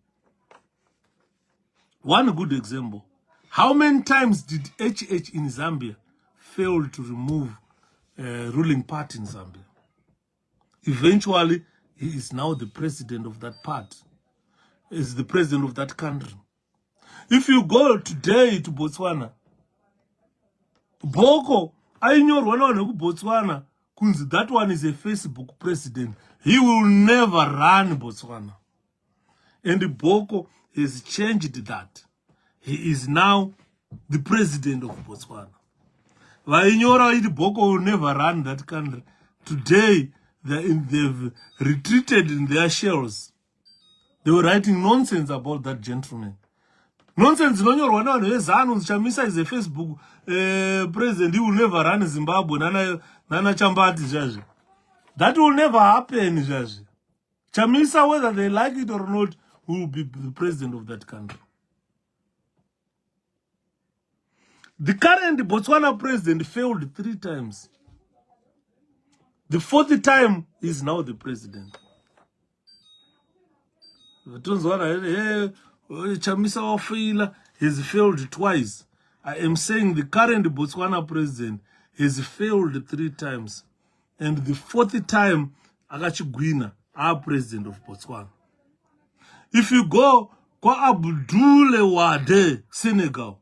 One good example. How many times did 𝐻𝐻 in Zambia fail to remove ruling party in Zambia? Eventually, he is now the president of that party. He is the president of that country. If you go today to Botswana, Boko, I know one Botswana, that one is a Facebook president. He will never run Botswana. And Boko has changed that. He is now the president of Botswana. Vainyora Boko will never run that country. Today, they've retreated in their shells. They were writing nonsense about that gentleman. Nonsense. Chamisa is a Facebook president. He will never run Zimbabwe. Nana Chambati. That will never happen. Chamisa, whether they like it or not, will be the president of that country. The current Botswana president failed 3 times. The 4th time is now the president. Chamisa has failed twice. I am saying the current Botswana president has failed 3 times. And the 4th time, 𝐿𝐻𝐵𝐻, our president of Botswana. If you go 𝐴BDOULEWADE, Senegal,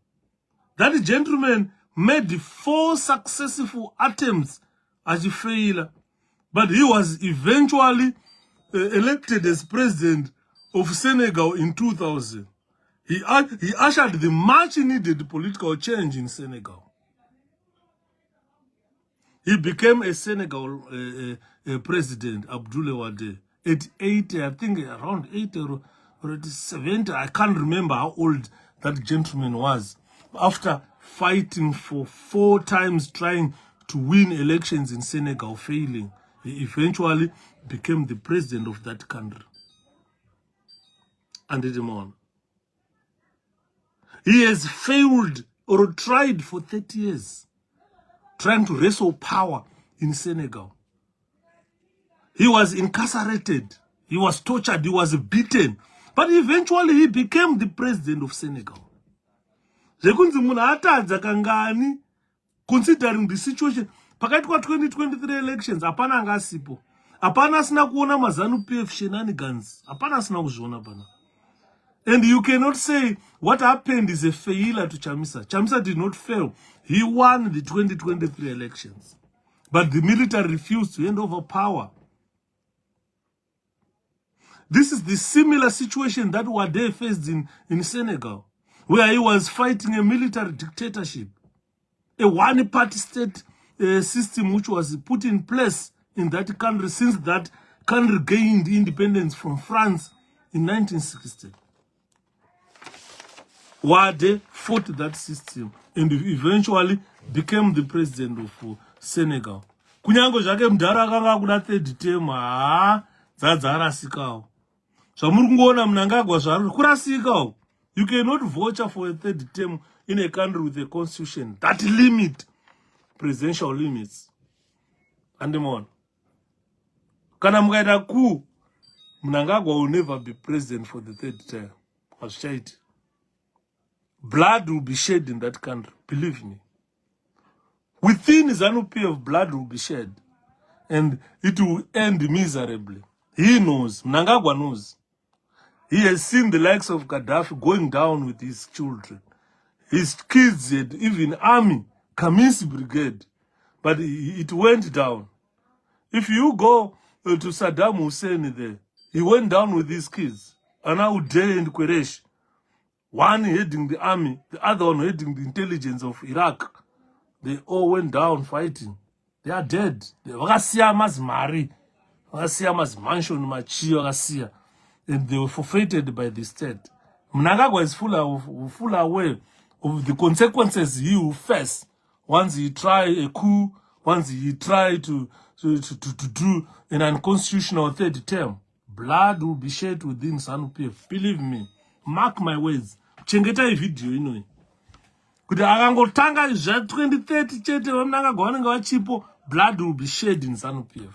that gentleman made 4 successful attempts as a failure, but he was eventually elected as president of Senegal in 2000. He ushered the much needed political change in Senegal. He became a Senegal president, 𝐴BDOULEWADE, at 80, I think around 80 or 70. I can't remember how old that gentleman was. After fighting for 4 times trying to win elections in Senegal, failing, he eventually became the president of that country. And he has failed or tried for 30 years, trying to wrestle power in Senegal. He was incarcerated, he was tortured, he was beaten, but eventually he became the president of Senegal. Considering the situation, pakati kwa 2023 elections, apana angasipo. Apana sina kuona ZANU-PF shenanigans. Apana sina kuzviona pana. And you cannot say what happened is a failure to Chamisa. Chamisa did not fail. He won the 2023 elections. But the military refused to hand over power. This is the similar situation that Wade faced in Senegal, where he was fighting a military dictatorship, a one-party state system which was put in place in that country since that country gained independence from France in 1960. Wade fought that system and eventually became the president of Senegal. Kunyango zvake mudhara akanga kuda third term dzadzarasikawo. Zvamuri kungoona Mnangagwa zvari kurasikawo. You cannot voucher for a third term in a country with a constitution that limit presidential limits. Andimon. Kana mukaita coup, Mnangagwa will never be president for the third term. Azvichaiti. Blood will be shed in that country, believe me. Within ZANU-PF, blood will be shed. And it will end miserably. He knows, Mnangagwa knows. He has seen the likes of Gaddafi going down with his children. His kids had even army, Kamis Brigade. But it went down. If you go to Saddam Hussein there, he went down with his kids. Anaude and Quresh. One heading the army, the other one heading the intelligence of Iraq. They all went down fighting. They are dead. They mansion, and they were forfeited by the state. Mnangagwa is full aware of the consequences he will face once he try a coup, once he try to do an unconstitutional third term. Blood will be shed within ZANU-PF. Believe me. Mark my words. Chengeta a video inoi. Kuti akangotanga zva 2030 chete Mnangagwa vanenge vachipo, blood will be shed in ZANU-PF.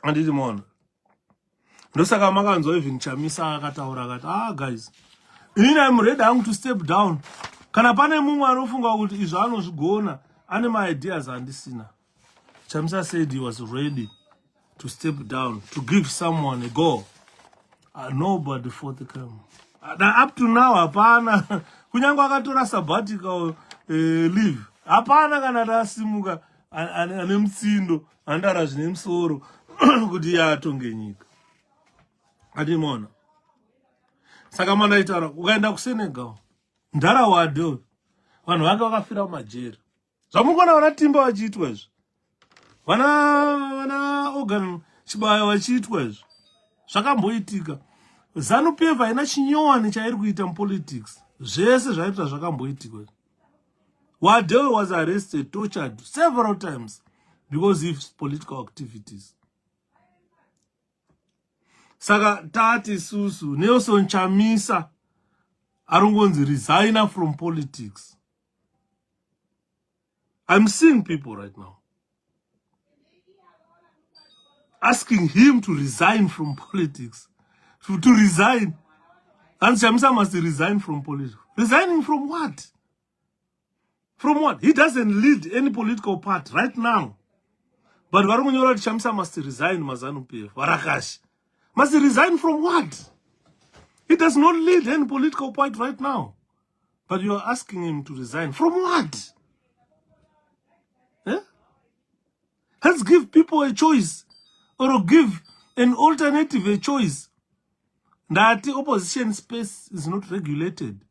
Anditi mona. Ndosaka makanzwa even Chamisa akataura akati, guys, I'm ready to step down. Kana pane mumwe anofunga kuti izvo anozvigona, ane ma-ideas handisina. Chamisa said he was ready to step down, to give someone a go. Nobody forthcame. Up to now, hapana. Kunyango akatora sabbatical leave. Hapana kana rasimuka ane mtsindo, andara zvine musoro kuti yatonge nyika. Adimona. Saka mana itaura ukaenda kuSenegal, ndara Wade vanhu vake vakafira mumajeri. Zvamukona vanatimba vachiitwa izvi. Vana organ Chibayo vachiitwa izvi. Zvakamboitika. ZANU-PF haina chinyowani chairi kuita mupolitics. Zvese zvaitwa zvakamboitika. Wade was arrested, tortured several times because of his political activities. Saka tati susu Nelson Chamisa arongonzi resign from politics. I'm seeing people right now asking him to resign from politics. To resign. And Chamisa must resign from politics. Resigning from what? From what? He doesn't lead any political party right now. But Varumunyola Chamisa must resign ZANU-PF. Varakash. Must resign from what? He does not lead any political party right now. But you are asking him to resign. From what? Eh? Let's give people a choice. Or give an alternative a choice. That the opposition space is not regulated.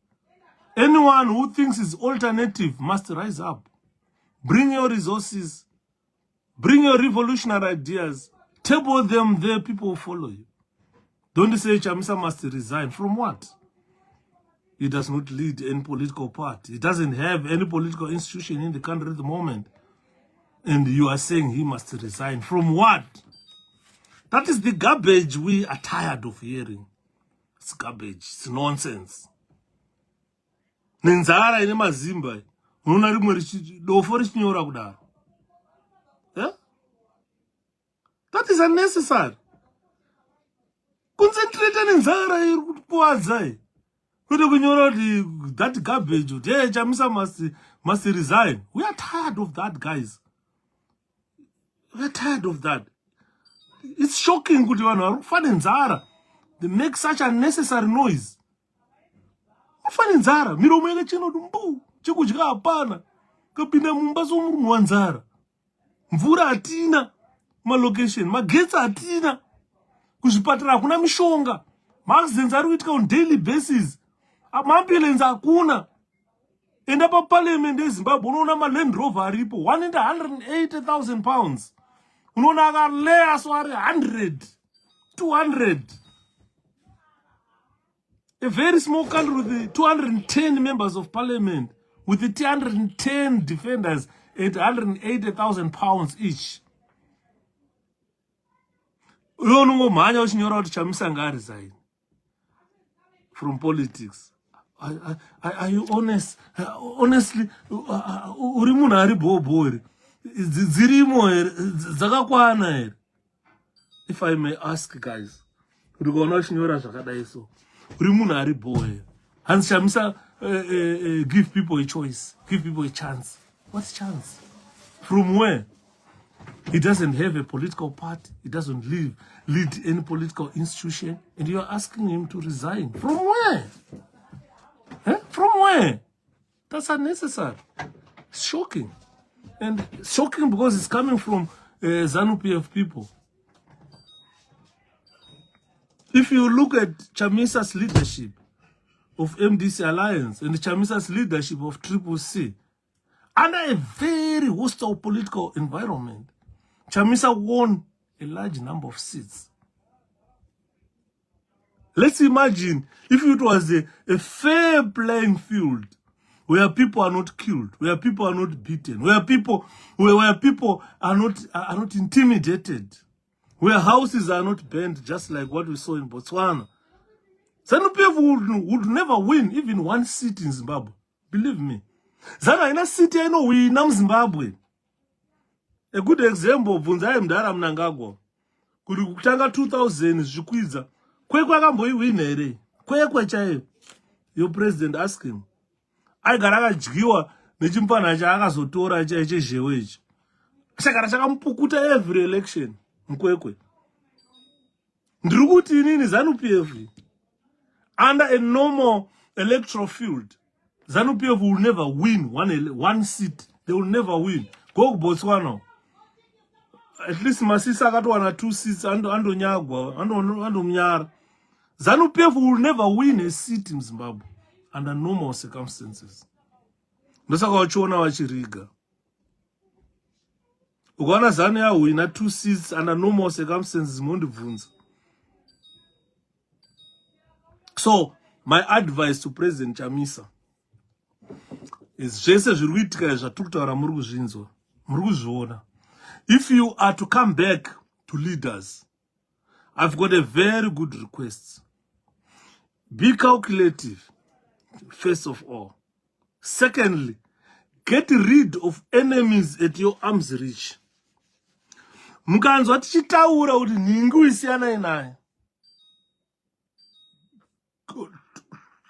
Anyone who thinks is alternative must rise up. Bring your resources. Bring your revolutionary ideas. Table them there, people will follow you. Don't say Chamisa must resign. From what? He does not lead any political party. He doesn't have any political institution in the country at the moment. And you are saying he must resign. From what? That is the garbage we are tired of hearing. It's garbage. It's nonsense. Nenzara ine mazimba. Unona rimwe dofo richinyora kudaro. Yeah? That is unnecessary. Concentrate on nenzara iri kukuwadza. Kuti kunyora kuti that garbage. Hey, Chamisa must resign. We are tired of that, guys. We are tired of that. It's shocking kuti vanhu varikufane nzara. They make such unnecessary noise. Ufane nzara, miromo yake chino dumbu, chekudya hapana. kapinda mumba somunhu wanzara. Mvura hatina, malocation, magetsi hatina, kuzvipatara hakuna mishonga, maaccidents ari kuitika on daily basis, maambulensi hakuna. Enda paparliament yeZimbabwe unoona maland rover aripo 180,000 pounds. Unoona akaleya so ari 100, 200. A very small country with the 210 members of parliament, with the 210 defenders at 180,000 pounds each. Uyonungomhanya uchinyora kuti Chamisa ngaresign from politics. Are you honest? Honestly, uri munhu ari bhobhori. Dzirimo here, dzakakwana here. If I may ask, guys, uri kuona uchinyora zvakadai so. Uri munhu ari boy. Hans Chamisa give people a choice, give people a chance. What chance? From where? He doesn't have a political party. He doesn't lead any political institution. And you are asking him to resign. From where? From where? That's unnecessary. It's shocking. And it's shocking because it's coming from ZANU-PF people. If you look at Chamisa's leadership of MDC Alliance and Chamisa's leadership of CCC, under a very hostile political environment, Chamisa won a large number of seats. Let's imagine if it was a fair playing field where people are not killed, where people are not beaten, where people are not intimidated, where houses are not burned, just like what we saw in Botswana. ZANU-PF would never win even one seat in Zimbabwe. Believe me. Zana ina city ino wina mZimbabwe. A good example, Bvunzai Mdara Mnangagwa. Kuri kutanga 2000 zvikwidza. Kwekwe akamboiwina here. Kwekwe chaiyo. Your president asked him. Aigara akadyiwa nechimpana chaakazotora 𝐂𝐥𝐥 ichi. Chagara chakamupukuta every election. Mkwekwe. Ndiri kuti inini ZANU-PF under a normal electoral field, ZANU-PF will never win one seat. They will never win. Go to Botswana. At least Masisa akatowana 2 seats andonyagwa, andomnyara. ZANU-PF will never win a seat in Zimbabwe under normal circumstances. Ndosaka wachiona wachiriga. Ukaona ZANU yawina 2 seats under normal circumstances mondibvunza. So, my advice to President Chamisa is zvese zviri kuitika zvatiri kutaura muri kuzvinzwa, muri kuzviona. If you are to come back to leaders, I've got a very good request. Be calculative, first of all. Secondly, get rid of enemies at your arm's reach. Mukanzwa tichitaura kuti ningi uisiyanai naye.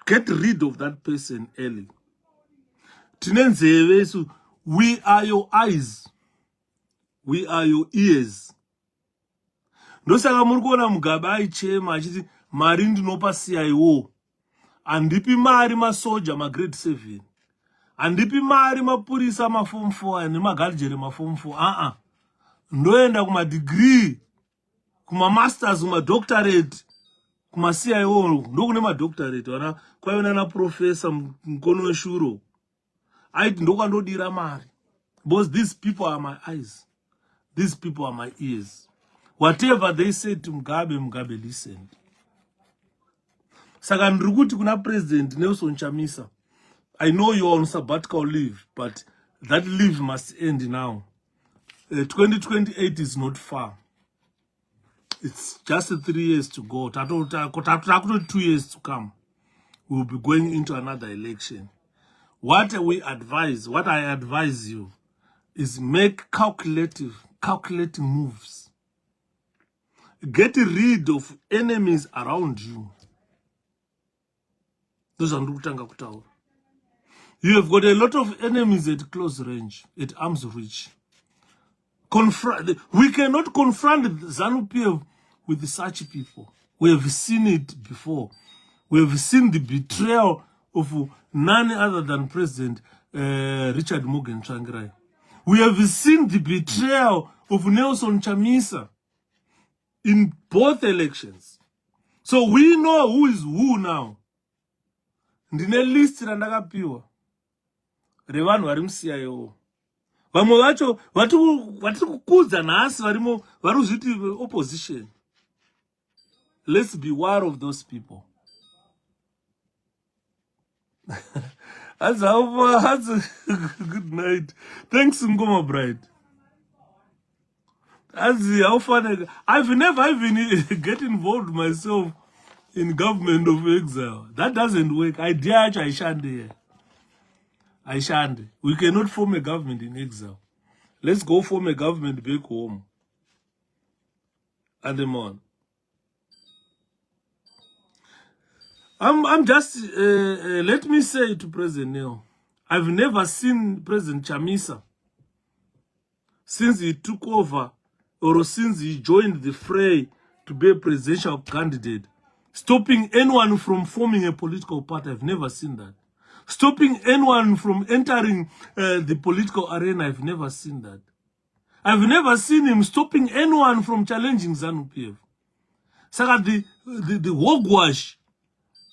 Get rid of that person early. Tinenzevesu, we are your eyes. We are your ears. Ndosaka muri kuona Mugabe aichema achiti mari ndinopa CIO. Andipi mari masoja magrade 7. Andipi mari mapurisa maform 4 nemagalgere maform 4. Ndoenda kuma degree, kuma masters, kuma doctorate, kuma CIO, ndokune madoctorate wana kwaiona na professor mkono weshuro. Aiti ndokandodira mari. Because these people are my eyes. These people are my ears. Whatever they said to Mugabe, Mugabe listened. Saka ndiri kuti kuna President Nelson Chamisa, I know you are on sabbatical leave, but that leave must end now. 2028 is not far. It's just 3 years to go. 2 years to come. We'll be going into another election. What I advise you is make calculating moves. Get rid of enemies around you. Those are ndukutanga kutaura. You have got a lot of enemies at close range, at arm's reach. We cannot confront ZANU-PF with such people. We have seen it before. We have seen the betrayal of none other than President Richard Morgan Tsvangirai. We have seen the betrayal of Nelson Chamisa in both elections. So we know who is who now. Ndine list randakapiwa revanhu vari muCIO. Vamwe vacho vatiri kukudza nhasi varimo vari kuzviti opposition. Let's be aware of those people. That's good night. Thanks, Ngoma Bride. That's how fun. I've never even get involved myself in government of exile. That doesn't work. I shan't here. I shan't. We cannot form a government in exile. Let's go form a government back home. And them on. I'm just, let me say to President Neil, I've never seen President Chamisa since he took over or since he joined the fray to be a presidential candidate, stopping anyone from forming a political party. I've never seen that. Stopping anyone from entering the political arena. I've never seen that. I've never seen him stopping anyone from challenging ZANU-PF. So the hogwash,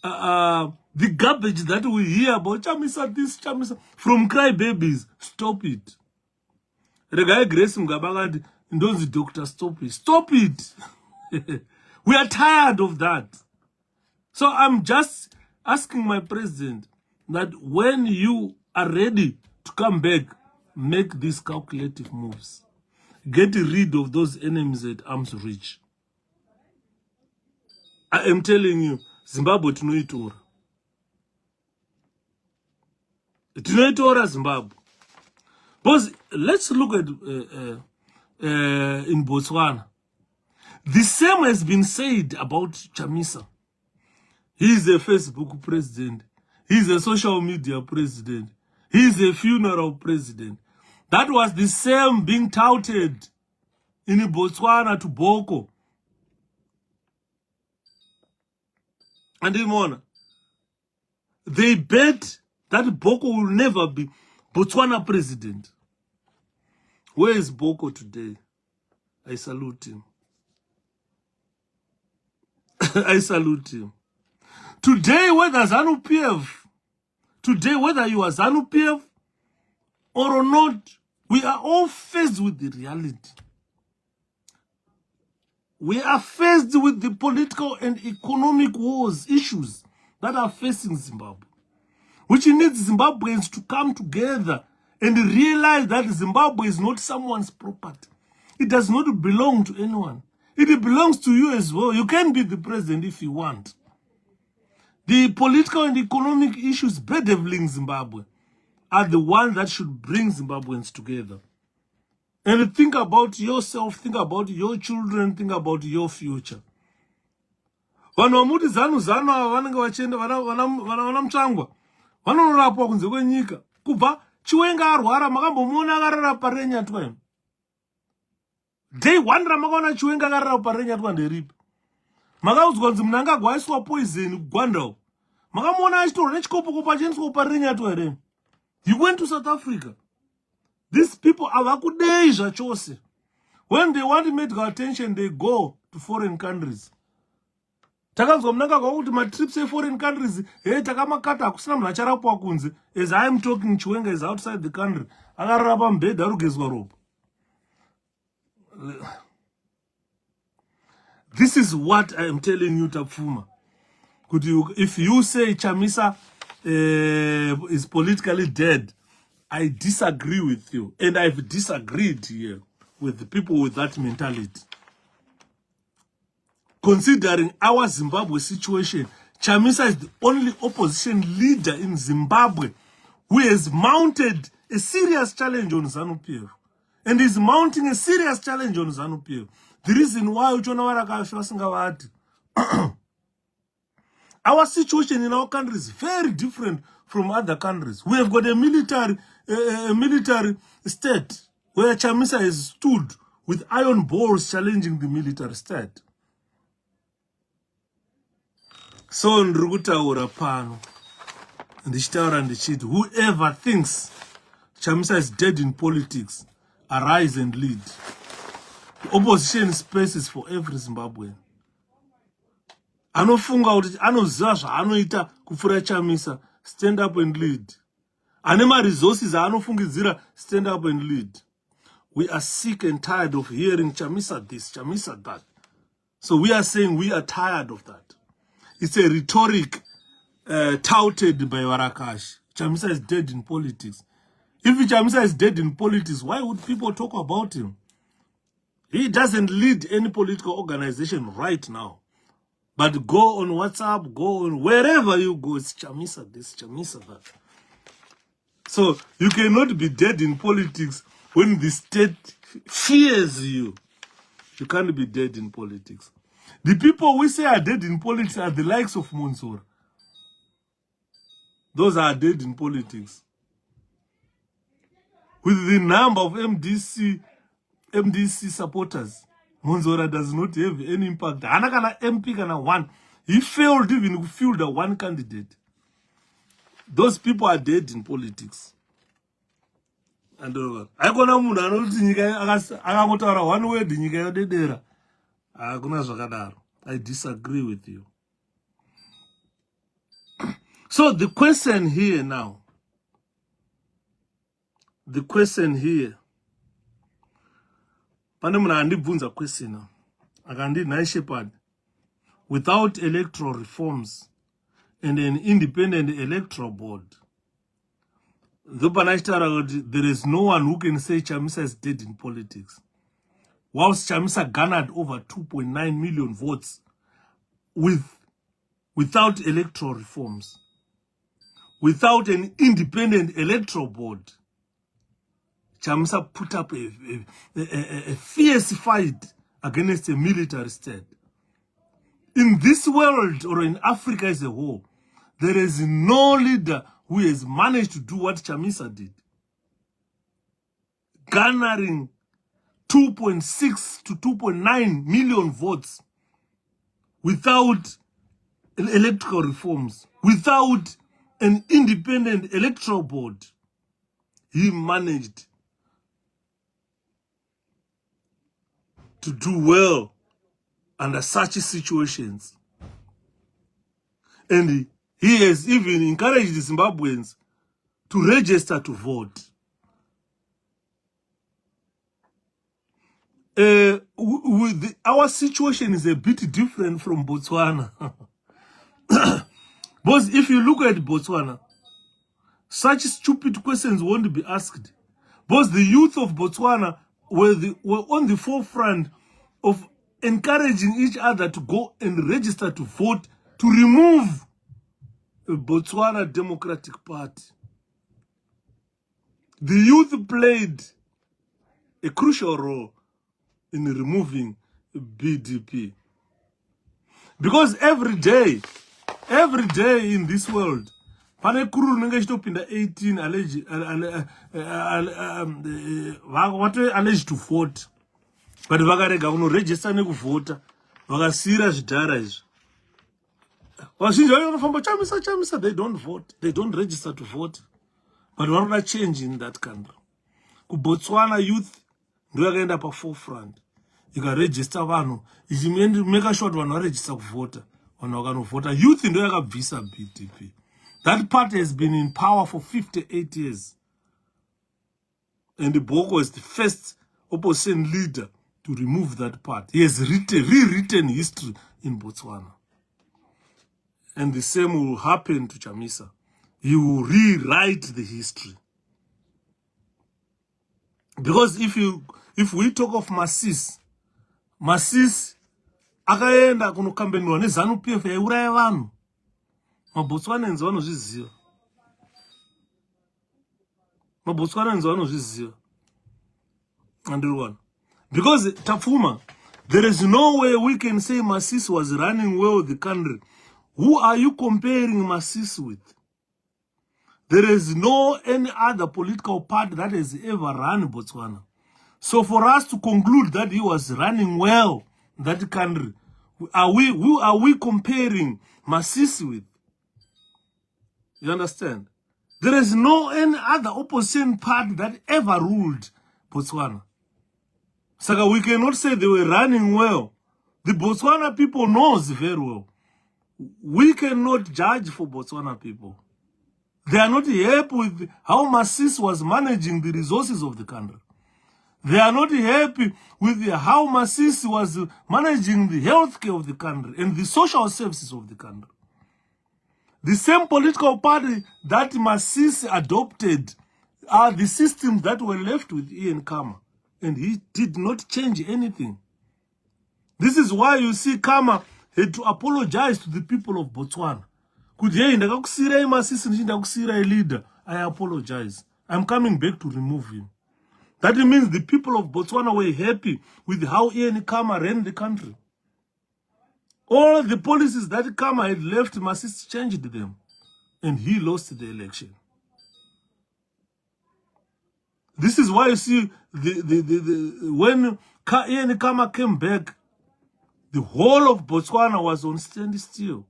the garbage that we hear about Chamisa this, Chamisa from crybabies, stop it. Regai Grace Mgabagadi, those doctor, stop it. Stop it. We are tired of that. So I'm just asking my president that when you are ready to come back, make these calculative moves. Get rid of those enemies at arm's reach. I am telling you, Zimbabwe tinoitora. Tinoitora Zimbabwe. But let's look at in Botswana. The same has been said about Chamisa. He is a Facebook president. He is a social media president. He is a funeral president. That was the same being touted in Botswana to Boko. And in Mona, they bet that Boko will never be Botswana president. Where is Boko today? I salute him. I salute him. Today, whether ZANU-PF, today, whether you are ZANU-PF or not, we are all faced with the reality. We are faced with the political and economic wars, issues that are facing Zimbabwe, which needs Zimbabweans to come together and realize that Zimbabwe is not someone's property. It does not belong to anyone. It belongs to you as well. You can be the president if you want. The political and economic issues bedeviling Zimbabwe are the ones that should bring Zimbabweans together. And think about yourself, think about your children, think about your future. Vanhu vamuti zanu ava vanenge vachienda vana mutsvangwa vanonorapwa kunze kwenyika kubva Chiwenga arwara makambomuona akarara parenyatwa imi. Day one ramakaona Chiwenga akarara parenyatwa nderipi. Makaudzwa kunzi Mnangagwa aiswa poison kugwandawo. Makamuona achitorwa nechikopokopo achiendeswa parenyatwa here. You went to South Africa. These people avakudei zvachose. When they want medical attention, they go to foreign countries. Takanzwa Mnangagwa kuti matrips foreign countries, takamakata hakusina munhu acharapwa kunze. As I am talking, Chiwenga is outside the country. Akarara pamubhedha arikugezwa ropa. This is what I am telling you, Tapfuma. If you say Chamisa is politically dead, I disagree with you. And I've disagreed here with the people with that mentality. Considering our Zimbabwe situation, Chamisa is the only opposition leader in Zimbabwe who has mounted a serious challenge on ZANU-PF. And is mounting a serious challenge on ZANU-PF. The reason why our situation in our country is very different from other countries. We have got a military state where Chamisa has stood with iron balls challenging the military state. So ndrukutaura pano Whoever thinks Chamisa is dead in politics, arise and lead. The opposition spaces for every Zimbabwean. Anofunga kuti anoziva zvaanoita kupfuura Chamisa, stand up and lead. Anema resources anofungidzira, stand up and lead. We are sick and tired of hearing Chamisa this, Chamisa that. So we are saying we are tired of that. It's a rhetoric touted by Warakash. Chamisa is dead in politics. If Chamisa is dead in politics, why would people talk about him? He doesn't lead any political organization right now. But go on WhatsApp, go on wherever you go, it's Chamisa this, Chamisa that. So you cannot be dead in politics when the state fears you. You can't be dead in politics. The people we say are dead in politics are the likes of Monsora. Those are dead in politics. With the number of MDC supporters, Monsora does not have any impact. Anakana MP kana one. He failed even to field a one candidate. Those people are dead in politics. And I gonna muna anoti nyika akangotaura one word nyika yodedera. Akuna zvakadaro. I disagree with you. So the question here now. The question here. Pane munhu andibvunza question. Akandi Nai Shepherd. Without electoral reforms and an independent electoral board, there is no one who can say Chamisa is dead in politics. Whilst Chamisa garnered over 2.9 million votes without electoral reforms, without an independent electoral board, Chamisa put up a fierce fight against a military state. In this world, or in Africa as a whole, there is no leader who has managed to do what Chamisa did. Garnering 2.6 to 2.9 million votes without electoral reforms, without an independent electoral board. He managed to do well under such situations. And he has even encouraged the Zimbabweans to register to vote. Our situation is a bit different from Botswana. Because if you look at Botswana, such stupid questions won't be asked. Because the youth of Botswana were on the forefront of encouraging each other to go and register to vote to remove the Botswana Democratic Party. The youth played a crucial role in removing BDP. Because every day in this world, pane kuru nenge chitopinda 18 alleged to vote. But vakarega unoregister nekuvota, vakasira zvidhara izvi. Vazhinji vanofamba Chamisa, they don't vote, they don't register to vote. But vanoda change in that country. KuBotswana youth ndio yakaenda pa forefront. Ikaregister vanhu, make sure vanhu varegister kuvota. Vanhu vakanovota. Youth ndio yakabvisa BDP. That party has been in power for 58 years. And the Boko is the first opposition leader to remove that part. He has rewritten history in Botswana. And the same will happen to Chamisa. He will rewrite the history. Because if we talk of Masisi akaenda kunokambenwa neZANU-PF yauraya vanhu. MaBotswanans vanozviziva. MaBotswanans vanozviziva. Understand? Because Tafuma, there is no way we can say Masisi was running well with the country. Who are you comparing Masisi with? There is no any other political party that has ever run Botswana. So for us to conclude that he was running well in that country, who are we comparing Masisi with? You understand? There is no any other opposition party that ever ruled Botswana. So we cannot say they were running well. The Botswana people knows very well. We cannot judge for Botswana people. They are not happy with how Masisi was managing the resources of the country. They are not happy with how Masisi was managing the healthcare of the country and the social services of the country. The same political party that Masisi adopted are the systems that were left with 𝐸𝐴𝐸, and he did not change anything. This is why you see 𝐸𝐸 had to apologize to the people of Botswana. Leader, I apologize. I'm coming back to remove him. That means the people of Botswana were happy with how 𝐸𝐴𝐸 ran the country. All the policies that 𝐸𝐸 had left, Masisi changed them. And he lost the election. This is why you see when 𝐸𝐴𝐸 came back, the whole of Botswana was on standstill,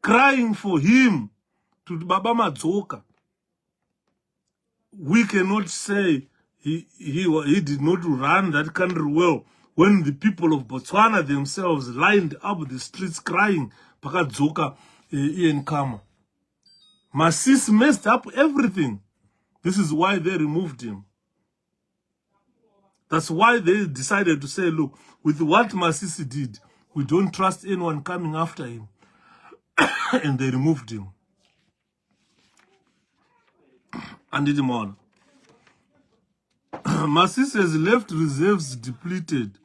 crying for him to Baba Madzoka. We cannot say he did not run that country well when the people of Botswana themselves lined up the streets crying, Pakadzoka, 𝐸𝐴𝐸. Masisi messed up everything. This is why they removed him. That's why they decided to say, look, with what Masisi did, we don't trust anyone coming after him. And they removed him. And did him on. Masisi has left reserves depleted.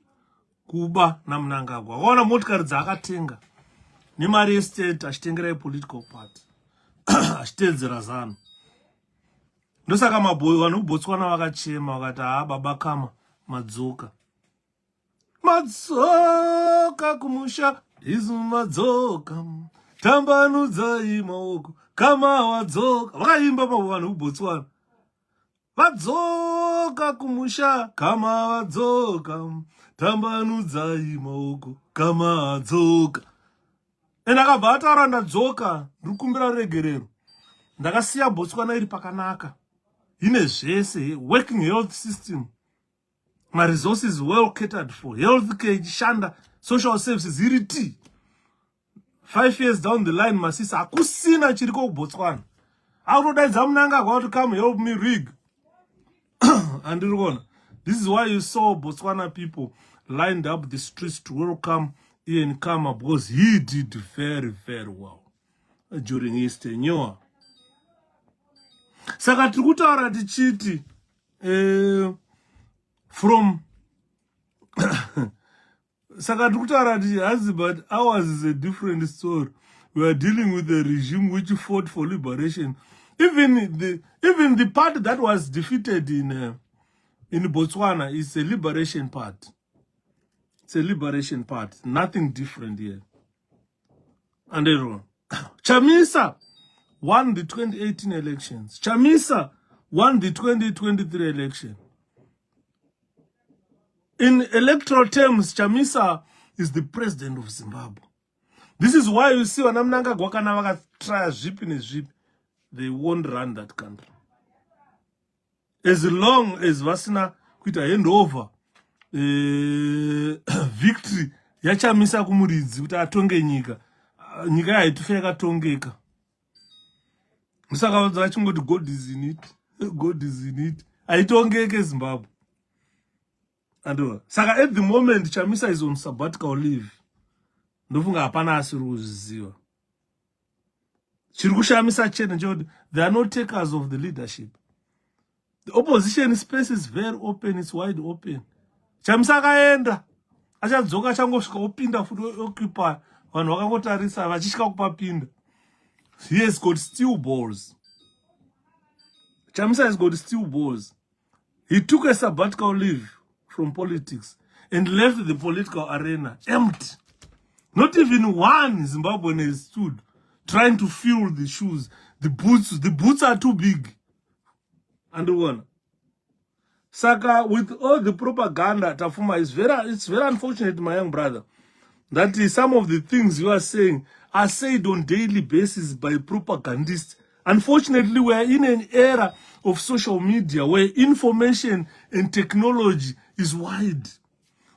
Kuba na Mnangagwa. Wana motikari dzakatenga. Nimari estate achitengera political party. Achitedzera zano. Ndosaka mabhoyi vanhu kuBotswana vakachema vakati baba 𝐸𝐸 madzoka. Madzoka kumusha isu madzoka. Tambanudzai maoko 𝐸𝐸 wadzoka. Vakaimba vanhu kuBotswana. Vadzoka kumusha 𝐸𝐸 wadzoka. Tambanudzai maoko 𝐸𝐸 wadzoka. And akabva ataura ndadzoka ndikumbira regerero. Ndakasiya Botswana iri pakanaka. Ine zvese, working health system. My resources well catered for. Healthcare ichishanda, social services iriti. 5 years down the line, Masisi akusina chiriko kuBotswana. Akutodaidza Mnangagwa to come help me rig. And this is why you saw Botswana people lined up the streets to welcome 𝐸𝐴𝐸 because he did very, very well during his tenure. Saka tikutaura tichiti from Saka tikutaura tichi but ours is a different story. We are dealing with a regime which fought for liberation. Even the part that was defeated in Botswana is a liberation part. It's a liberation part. Nothing different here. And everyone. Chamisa won the 2018 elections. Chamisa won the 2023 election. In electoral terms, Chamisa is the president of Zimbabwe. This is why you see when Mnangagwa kana vakatry zvipi nezvipi, they won't run that country. As long as vasina kuita handover victory yaChamisa kumuridzi kuti atonge nyika haitufe yakatongeka. Saka vachingoti God is in it. God is in it. Haitongeke Zimbabwe. And saka at the moment Chamisa is on sabbatical leave. Ndofunga hapana asiri kuzviziva. Chiri kushamisa chete ndechekuti they are not takers of the leadership. The opposition space is very open, it's wide open. Chamisa akaenda achadzoka achangosvika opinda futi occupy vanhu vakangotarisa vachishika kupapinda. He has got steel balls. Chamisa has got steel balls. He took a sabbatical leave from politics and left the political arena empty. Not even one Zimbabwean has stood trying to fill the shoes. The boots are too big. And one. Saka, with all the propaganda, Tafuma, it's very unfortunate, my young brother. that some of the things you are saying are said on daily basis by propagandists. Unfortunately, we are in an era of social media where information and technology is wide.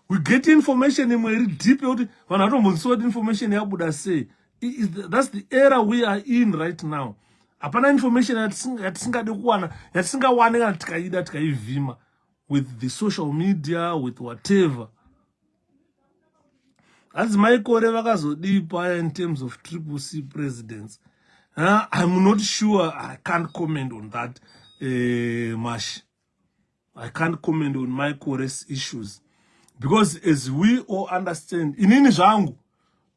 We get information in very deep. When I don't want information, I would say that's the era we are in right now. Apana information with the social media, with whatever. As my 𝐿𝐴𝐿 in terms of CCC presidents, I'm not sure. I can't comment on that much. I can't comment on my 𝐿𝐴𝐿's issues. Because as we all understand, in Inizangu,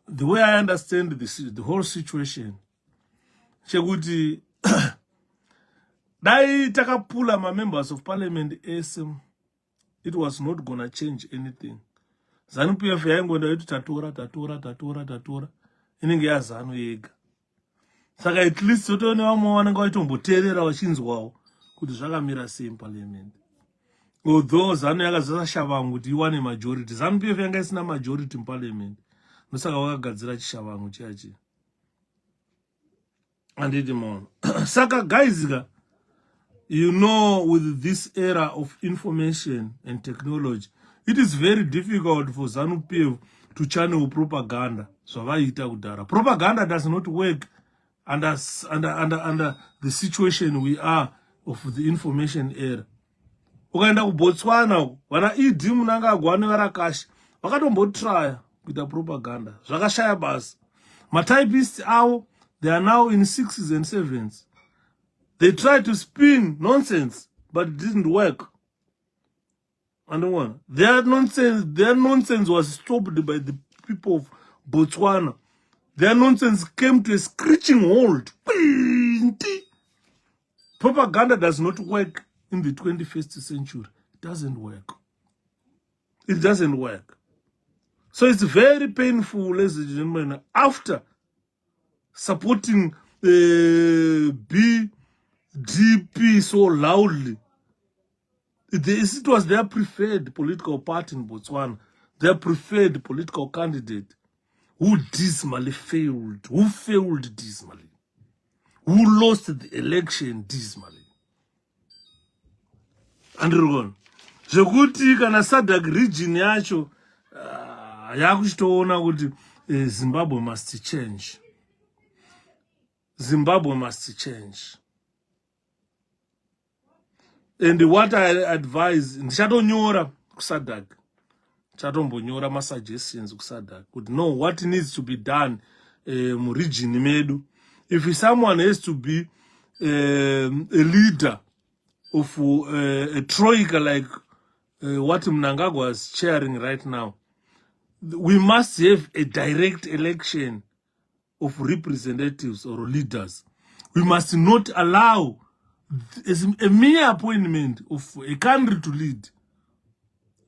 the way I understand the whole situation, Chekuti, Dai takapula my members of parliament, it was not gonna change anything. ZANU-PF yaingwenda yetu tatora. Inenge ya ZANU yega. Saka at least sotone vamwe vanenge vachitomboteerera vachinzwawo kuti zvakamira sei parliament. Although ZANU yakazasa shavangu kuti iwane majority, ZANU-PF yanga isina majority in parliament. Nosaka vakagadzira chishavangu chachi. Anditi mono. Saka guys, you know, with this era of information and technology, it is very difficult for ZANU-PF to channel propaganda. So propaganda does not work under the situation we are of the information era. Ukaenda kuBotswana, vana ED munanga agwane varakashi, vakatombotraya kuita propaganda. Zvakashaya basi. Matypists avo, they are now in 6s and 7s. They tried to spin nonsense, but it didn't work. And their nonsense was stopped by the people of Botswana. Their nonsense came to a screeching halt. Propaganda does not work in the 21st century. It doesn't work. It doesn't work. So it's very painful, ladies and gentlemen, after supporting BDP so loudly. It was their preferred political party in Botswana, their preferred political candidate, who dismally failed, who failed dismally, who lost the election dismally. And zvekuti kana SADC region yacho yakuchitoona kuti Zimbabwe must change. Zimbabwe must change. And what I advise, ndichatonyora kuSADC, ndichatonyora ma suggestions kuSADC, could know what needs to be done region medu. If someone has to be a leader of a troika like what Mnangagwa is chairing right now, we must have a direct election of representatives or leaders. We must not allow a mere appointment of a country to lead.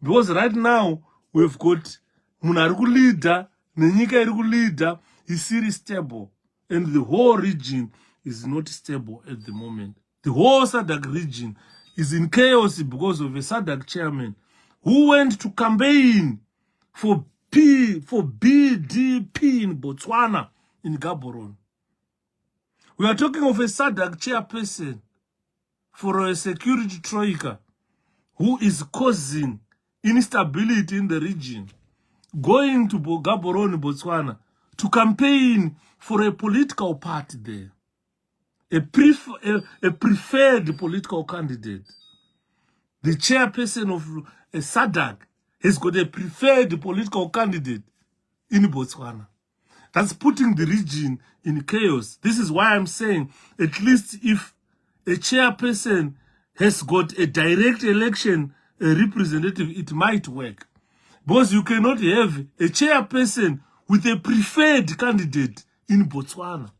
Because right now, we've got Munariku leader, Nenyika Iriku leader, is still stable. And the whole region is not stable at the moment. The whole SADC region is in chaos because of a SADC chairman who went to campaign for BDP in Botswana, in Gaborone. We are talking of a SADC chairperson for a security troika who is causing instability in the region, going to Gaborone, Botswana, to campaign for a political party there, a preferred political candidate. The chairperson of a SADC has got a preferred political candidate in Botswana. That's putting the region in chaos. This is why I'm saying, at least if a chairperson has got a direct election representative, it might work. Because you cannot have a chairperson with a preferred candidate in Botswana.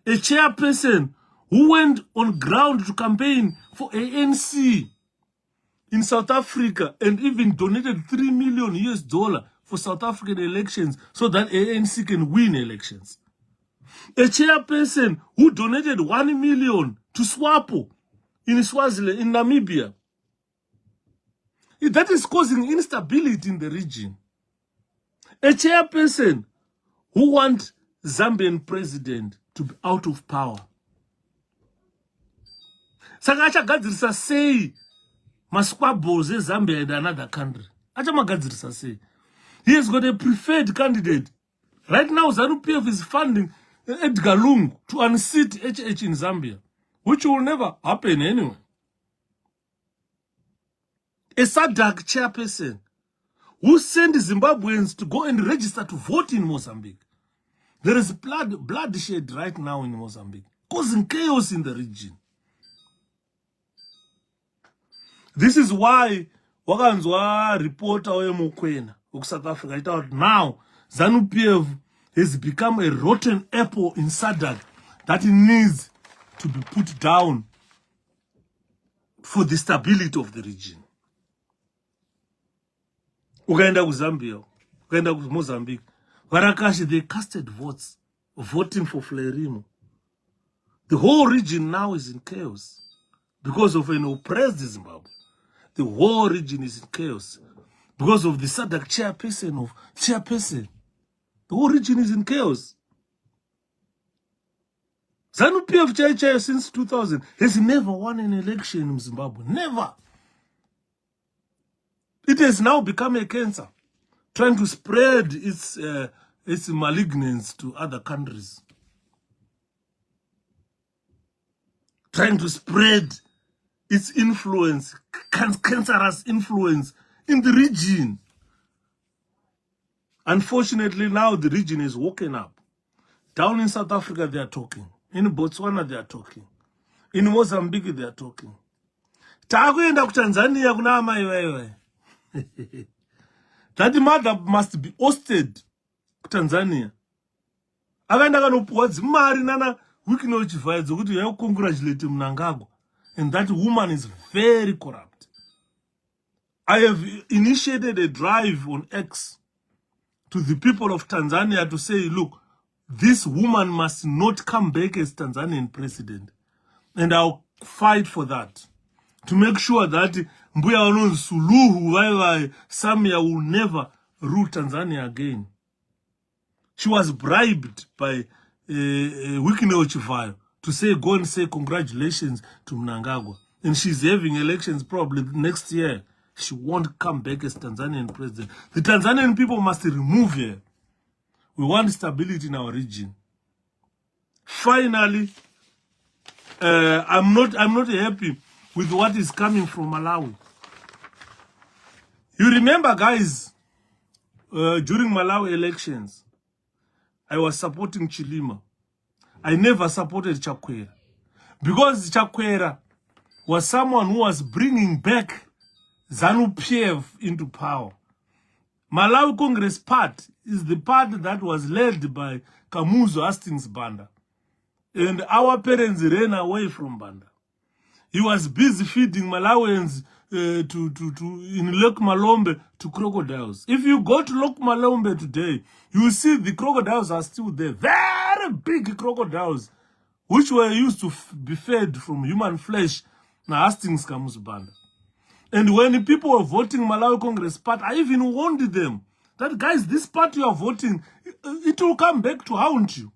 A chairperson who went on ground to campaign for ANC in South Africa and even donated $3 million for South African elections so that ANC can win elections. A chairperson who donated $1 million to SWAPO in Swaziland, in Namibia. That is causing instability in the region. A chairperson who wants Zambian president to be out of power. Saka achagadzirisa sei masquabbles eZambia and another country. Achamagadzirisa sei. He has got a preferred candidate. Right now, ZANU-PF is funding Edgar Lungu to unseat 𝐻𝐻 in Zambia, which will never happen anyway. A SADC chairperson who sent Zimbabweans to go and register to vote in Mozambique. There is bloodshed right now in Mozambique, causing chaos in the region. This is why wakanzwa reporter weMukwena of South Africa thought now ZANU-PF has become a rotten apple in SADC that it needs to be put down for the stability of the region. Ukaenda kuZambia, ukaenda kuMozambique, Varakashi, they casted votes, voting for Frelimo. The whole region now is in chaos because of an oppressed Zimbabwe. The whole region is in chaos because of the SADC chairperson. The whole region is in chaos. ZANU-PF since 2000 has never won an election in Zimbabwe. Never. It has now become a cancer, trying to spread its malignance to other countries. Trying to spread its influence, cancerous influence in the region. Unfortunately, now the region is woken up. Down in South Africa, they are talking. In Botswana, they are talking. In Mozambique, they are talking. Takuenda kuTanzania kuna amai wewe. That mother must be hosted kuTanzania. Akaenda kanopuwa dzimari nana 𝐏𝐿𝐴𝐻𝐿𝐼 dzokuti yaicongratulate Mnangagwa. And that woman is very corrupt. I have initiated a drive on X to the people of Tanzania to say, look, this woman must not come back as Tanzanian president. And I'll fight for that. To make sure that Mbuya Wanonzi Suluhu Samia will never rule Tanzania again. She was bribed by 𝐏𝐿𝐴𝐻𝐿𝐼 to say, go and say congratulations to Mnangagwa. And she's having elections probably next year. She won't come back as Tanzanian president. The Tanzanian people must remove her. We want stability in our region. Finally, I'm not happy with what is coming from Malawi. You remember, guys, during Malawi elections, I was supporting Chilima. I never supported Chakwera. Because Chakwera was someone who was bringing back ZANU-PF into power. Malawi Congress Party is the party that was led by Kamuzu Hastings Banda. And our parents ran away from Banda. He was busy feeding Malawians in Lake Malombe to crocodiles. If you go to Lake Malombe today, you will see the crocodiles are still there. Very big crocodiles, which were used to be fed from human flesh. Now Hastings Kamuzu Banda. And when people were voting Malawi Congress Party, I even warned them that, guys, this party you are voting, it will come back to haunt you.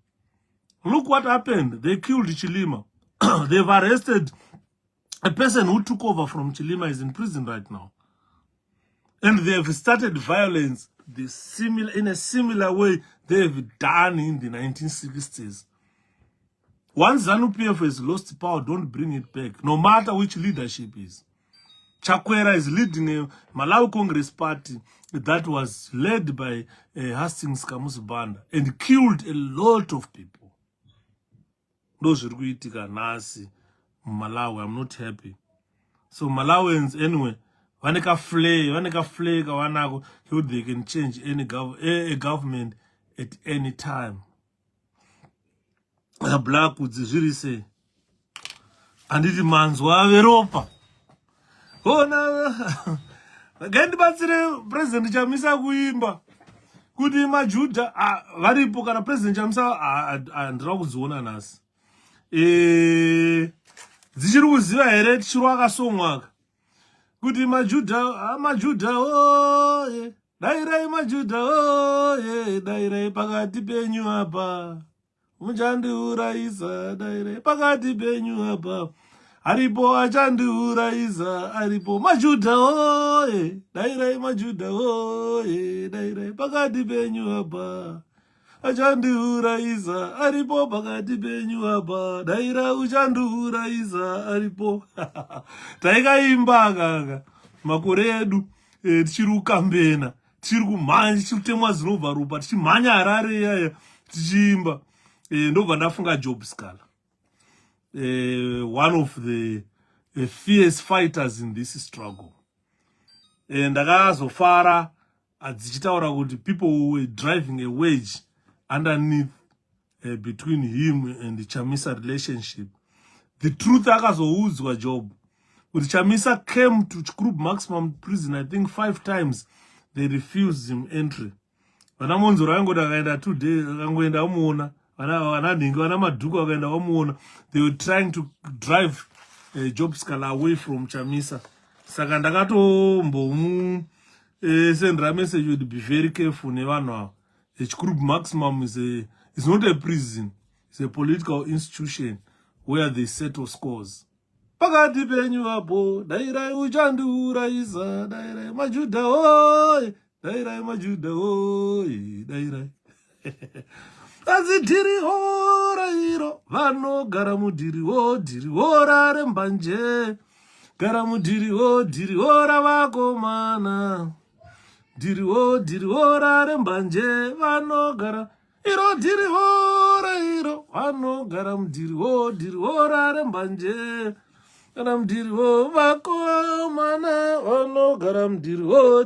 Look what happened. They killed Chilima. They've arrested a person who took over from Chilima, is in prison right now. And they have started violence in a similar way they've done in the 1960s. Once ZANU-PF has lost power, don't bring it back, no matter which leadership is. Chakwera is leading a Malawi Congress Party that was led by Hastings Kamuzu Banda and killed a lot of people. Those are nasi Malawi. I'm not happy. So Malawians anyway, waneka flay kawanako, they can change any government at any time. Black would really say, and it demands Europa. Oh no, again the president Chamisa kuimba. Kuti majuda varipo kana president Chamisa andira kuziona nasi. Dzichiri kuziva here tichiri wakasomwaka. Kuti majuda oh Dairai Majudha oye, dairai pakati penyu apa. Muchandiurayisa dairai pakati penyu apa. Aripo achandiurayisa, aripo Majudha oye, dairai Majudha oye, dairai pakati penyu apa. Achandiurayisa, aripo pakati penyu apa. Daira uchandiurayisa, aripo. Taikaimba kaka makore edu tichiri kukambena, tichiri kumhanya, tichiri kutemwa zinobva ropa, tichimhanya Harare iyaya tichiimba. Ndobva ndafunga 𝐿𝐽𝐵𝐞𝐬𝐢, one of the fierce fighters in this struggle. Ndakazofara dzichitaura kuti people who were driving a wedge underneath between him and the Chamisa relationship. The truth akazoudzwa Job. When Chamisa came to group maximum prison, I think 5 times, they refused him entry. When they were trying to drive 𝐿𝐽𝐵𝐞𝐬𝐢 away from Chamisa. Send a message, you be very careful. Group maximum is not a prison, it's a political institution where they settle scores. Pakati penyu apo, dairai uchandiurayisa, dairai Majudha oye, dairai Majudha oye, dairai. Asi dhiri hora iro, vanogara mudhiri hora rembanje. Gara mudhiri hora vakomana. Dhiri hora rembanje, vanogara. Iro dhiri hora iro, vanogara mudhiri hora rembanje. Garam diriho vakomana, vano garam diriho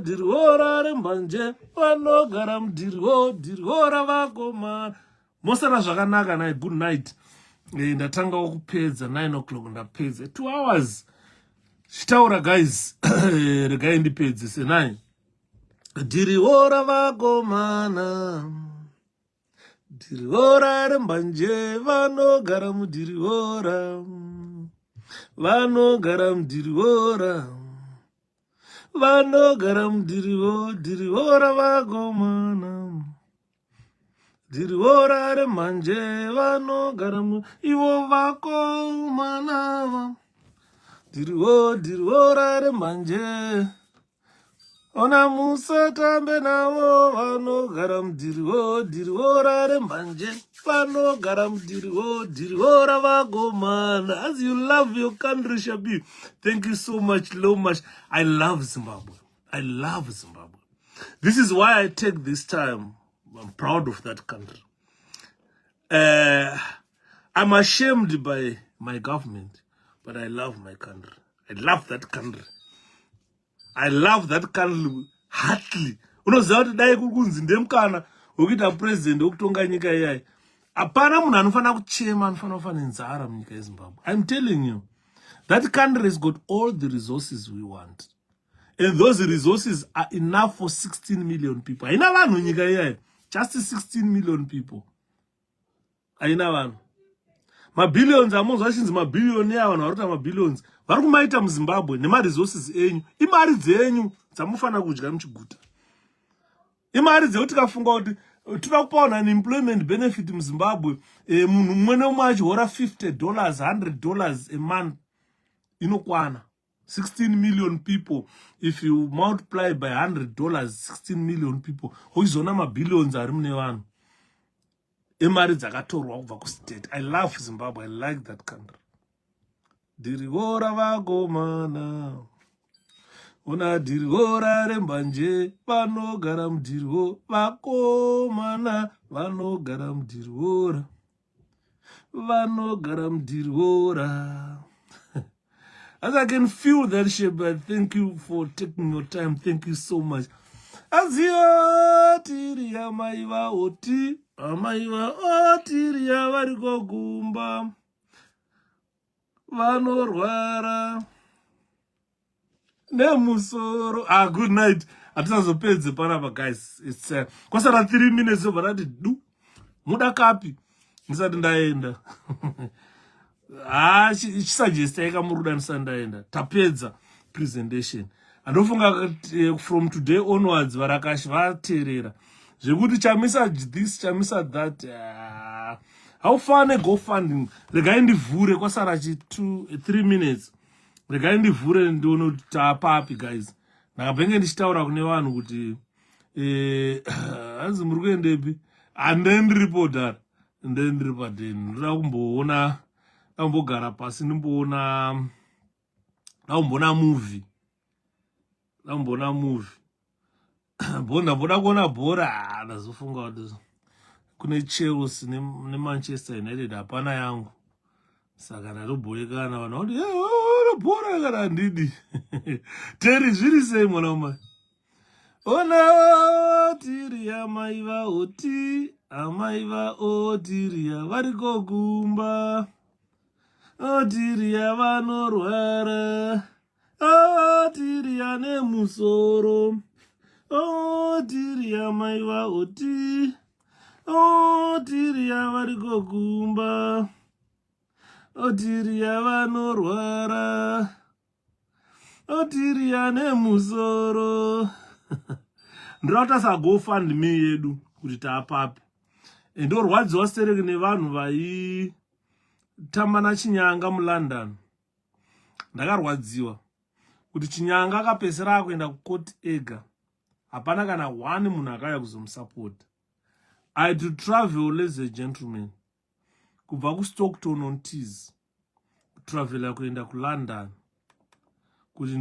rembanje, vano garam diriho vakomana. Mosara zvakanaka nai, good night. Ndatanga kupedza 9 o'clock ndapedza 2 hours. Chitaura guys, regai ndipedze senai. Diriho vakomana, diriho rembanje, vano garam diriho. Vano garam dirihora, vano garam dirihora vagomana, dirihora remanje, vano garam ivo vakomana, dirihora remanje, ona musa tambe navo, vano garam dirihora remanje. Vano garam dirihora vagomana. As you love your country, Shabi. Thank you so much, much. I love Zimbabwe. I love Zimbabwe. This is why I take this time. I'm proud of that country. I'm ashamed by my government, but I love my country. I love that country. I love that country heartily. Unoziva kuti dai kunzi ndemkana wokuita president wokutonga nyika iyai. Apana munhu anofana kuchema, anofana kufa nenzara munyika yeZimbabwe. I'm telling you, that country has got all the resources we want. And those resources are enough for 16 million people. Haina vanhu nyika iyai. Just 16 million people. Haina vanhu. Mabillions, amonzwa chinzi mabillionaire, vanhu varikuita mabillions. Varikumaita muZimbabwe nemaresources enyu. Imari dzenyu dzamufana kudya muchiguta. Imari dzekuti kafunga kuti tira kupaona employment benefit muZimbabwe, munhu mumwe nemumwe achihora $50, $100 a month, inokwana 16 million people. If you multiply by $100, 16 million people, uchizoona mabillions ari mune vanhu. Imari dzakatorwa kubva kustate. I love Zimbabwe. I like that country. Dirihora vagomana, una dirihora rembanje, vano gara mudiriho vakomana, vano gara mudirihora, vano gara mudirihora. As I can feel that shit, but thank you for taking your time. Thank you so much. Azio tiri amaiva oti, amaiva otiri avariko gumba, vanorwara nemusoro. Good night. Atisazopedze panapa guys. It's kwasara 3 minutes over that do. Muda kapi. Ndisati ndaenda. Chisuggest yakamuruda ndisati ndaenda. Tapedza presentation. Andofunga from today onwards varakashi vateerera zvekuti chamisa this chamisa that how far neGoFundMe regai ndivhure kwasara 3 minutes regai ndivhure ndiono kuti taapapi guys ndakabvenge ndichitaura kune vanhu kuti hanzi muri kuendepi handendiripo dara ndendiripo deni ndoda kumboona ndambogara pasi ndimboona movie ndamboda kuona bhora ndazofunga kuti kune Chelsea neManchester United hapana yangu saka ndatoborekana vanhu kuti bhora kana handidi teri zviri sei mwana wamai ona tiriya maiva oti amaiva otiriya vari kogumba otiriya vanorwara otiriya nemusoro otiriya maiva oti otiriya vari kogumba otiriya vanorwara otiriya nemusoro ndorauta saGoFundMe yedu kuti taapapi ndorwadziwa stereki nevanhu vaitamba naChinyanga muLondon. Ndakarwadziwa kuti Chinyanga akapesera akuenda kukoti ega hapana kana 1 munhu akauya kuzomusapota. I had to travel, ladies and gentlemen, kubva kuStockton on Tees kutravela kuenda kuLondon kuti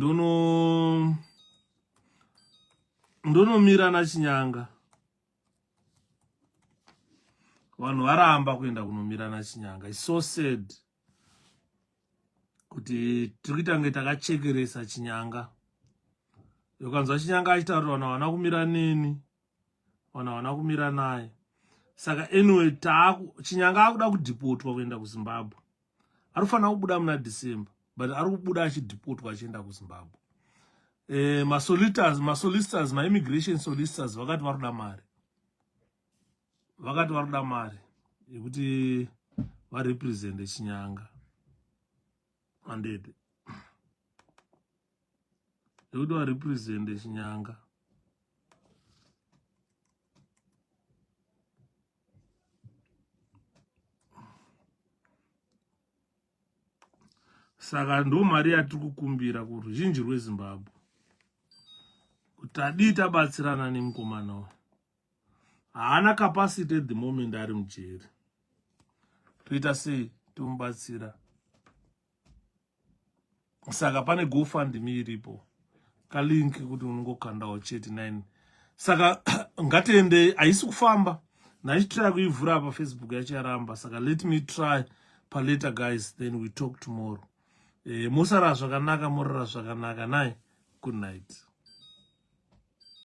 ndonomira naChinyanga. Vanhu varamba kuenda kunomira naChinyanga. It's so sad kuti tirikuita takachekeresa Chinyanga. Ukanzwa Chinyanga achitaura vanhu havana kumira neni, vanhu havana kumira naye. Saka anyway Chinyanga akuda kudhipotwa kuenda kuZimbabwe. Arikufanira kubuda muna December, but arikubuda achidhipotwa achienda kuZimbabwe. Solicitors, immigration solicitors vakati varuda mari yekuti varepresente Chinyanga mandede yekuti varepresente Chinyanga. Saka ndo mari yatiri kukumbira kuruzhinji rweZimbabwe kuti adii tabatsirana nemukomana uyu. Haana capacity at the moment ari mujeri. Toita sei tomubatsira. Saka pane GoFundMe iripo kalink kuti unongokandawo chete 9. Saka ngatiende haisi kufamba. Naichitry kuivhura paFacebook yacharamba. Saka let me try later guys, then we talk tomorrow. Musara zvakanaka, morara zvakanaka. Good night.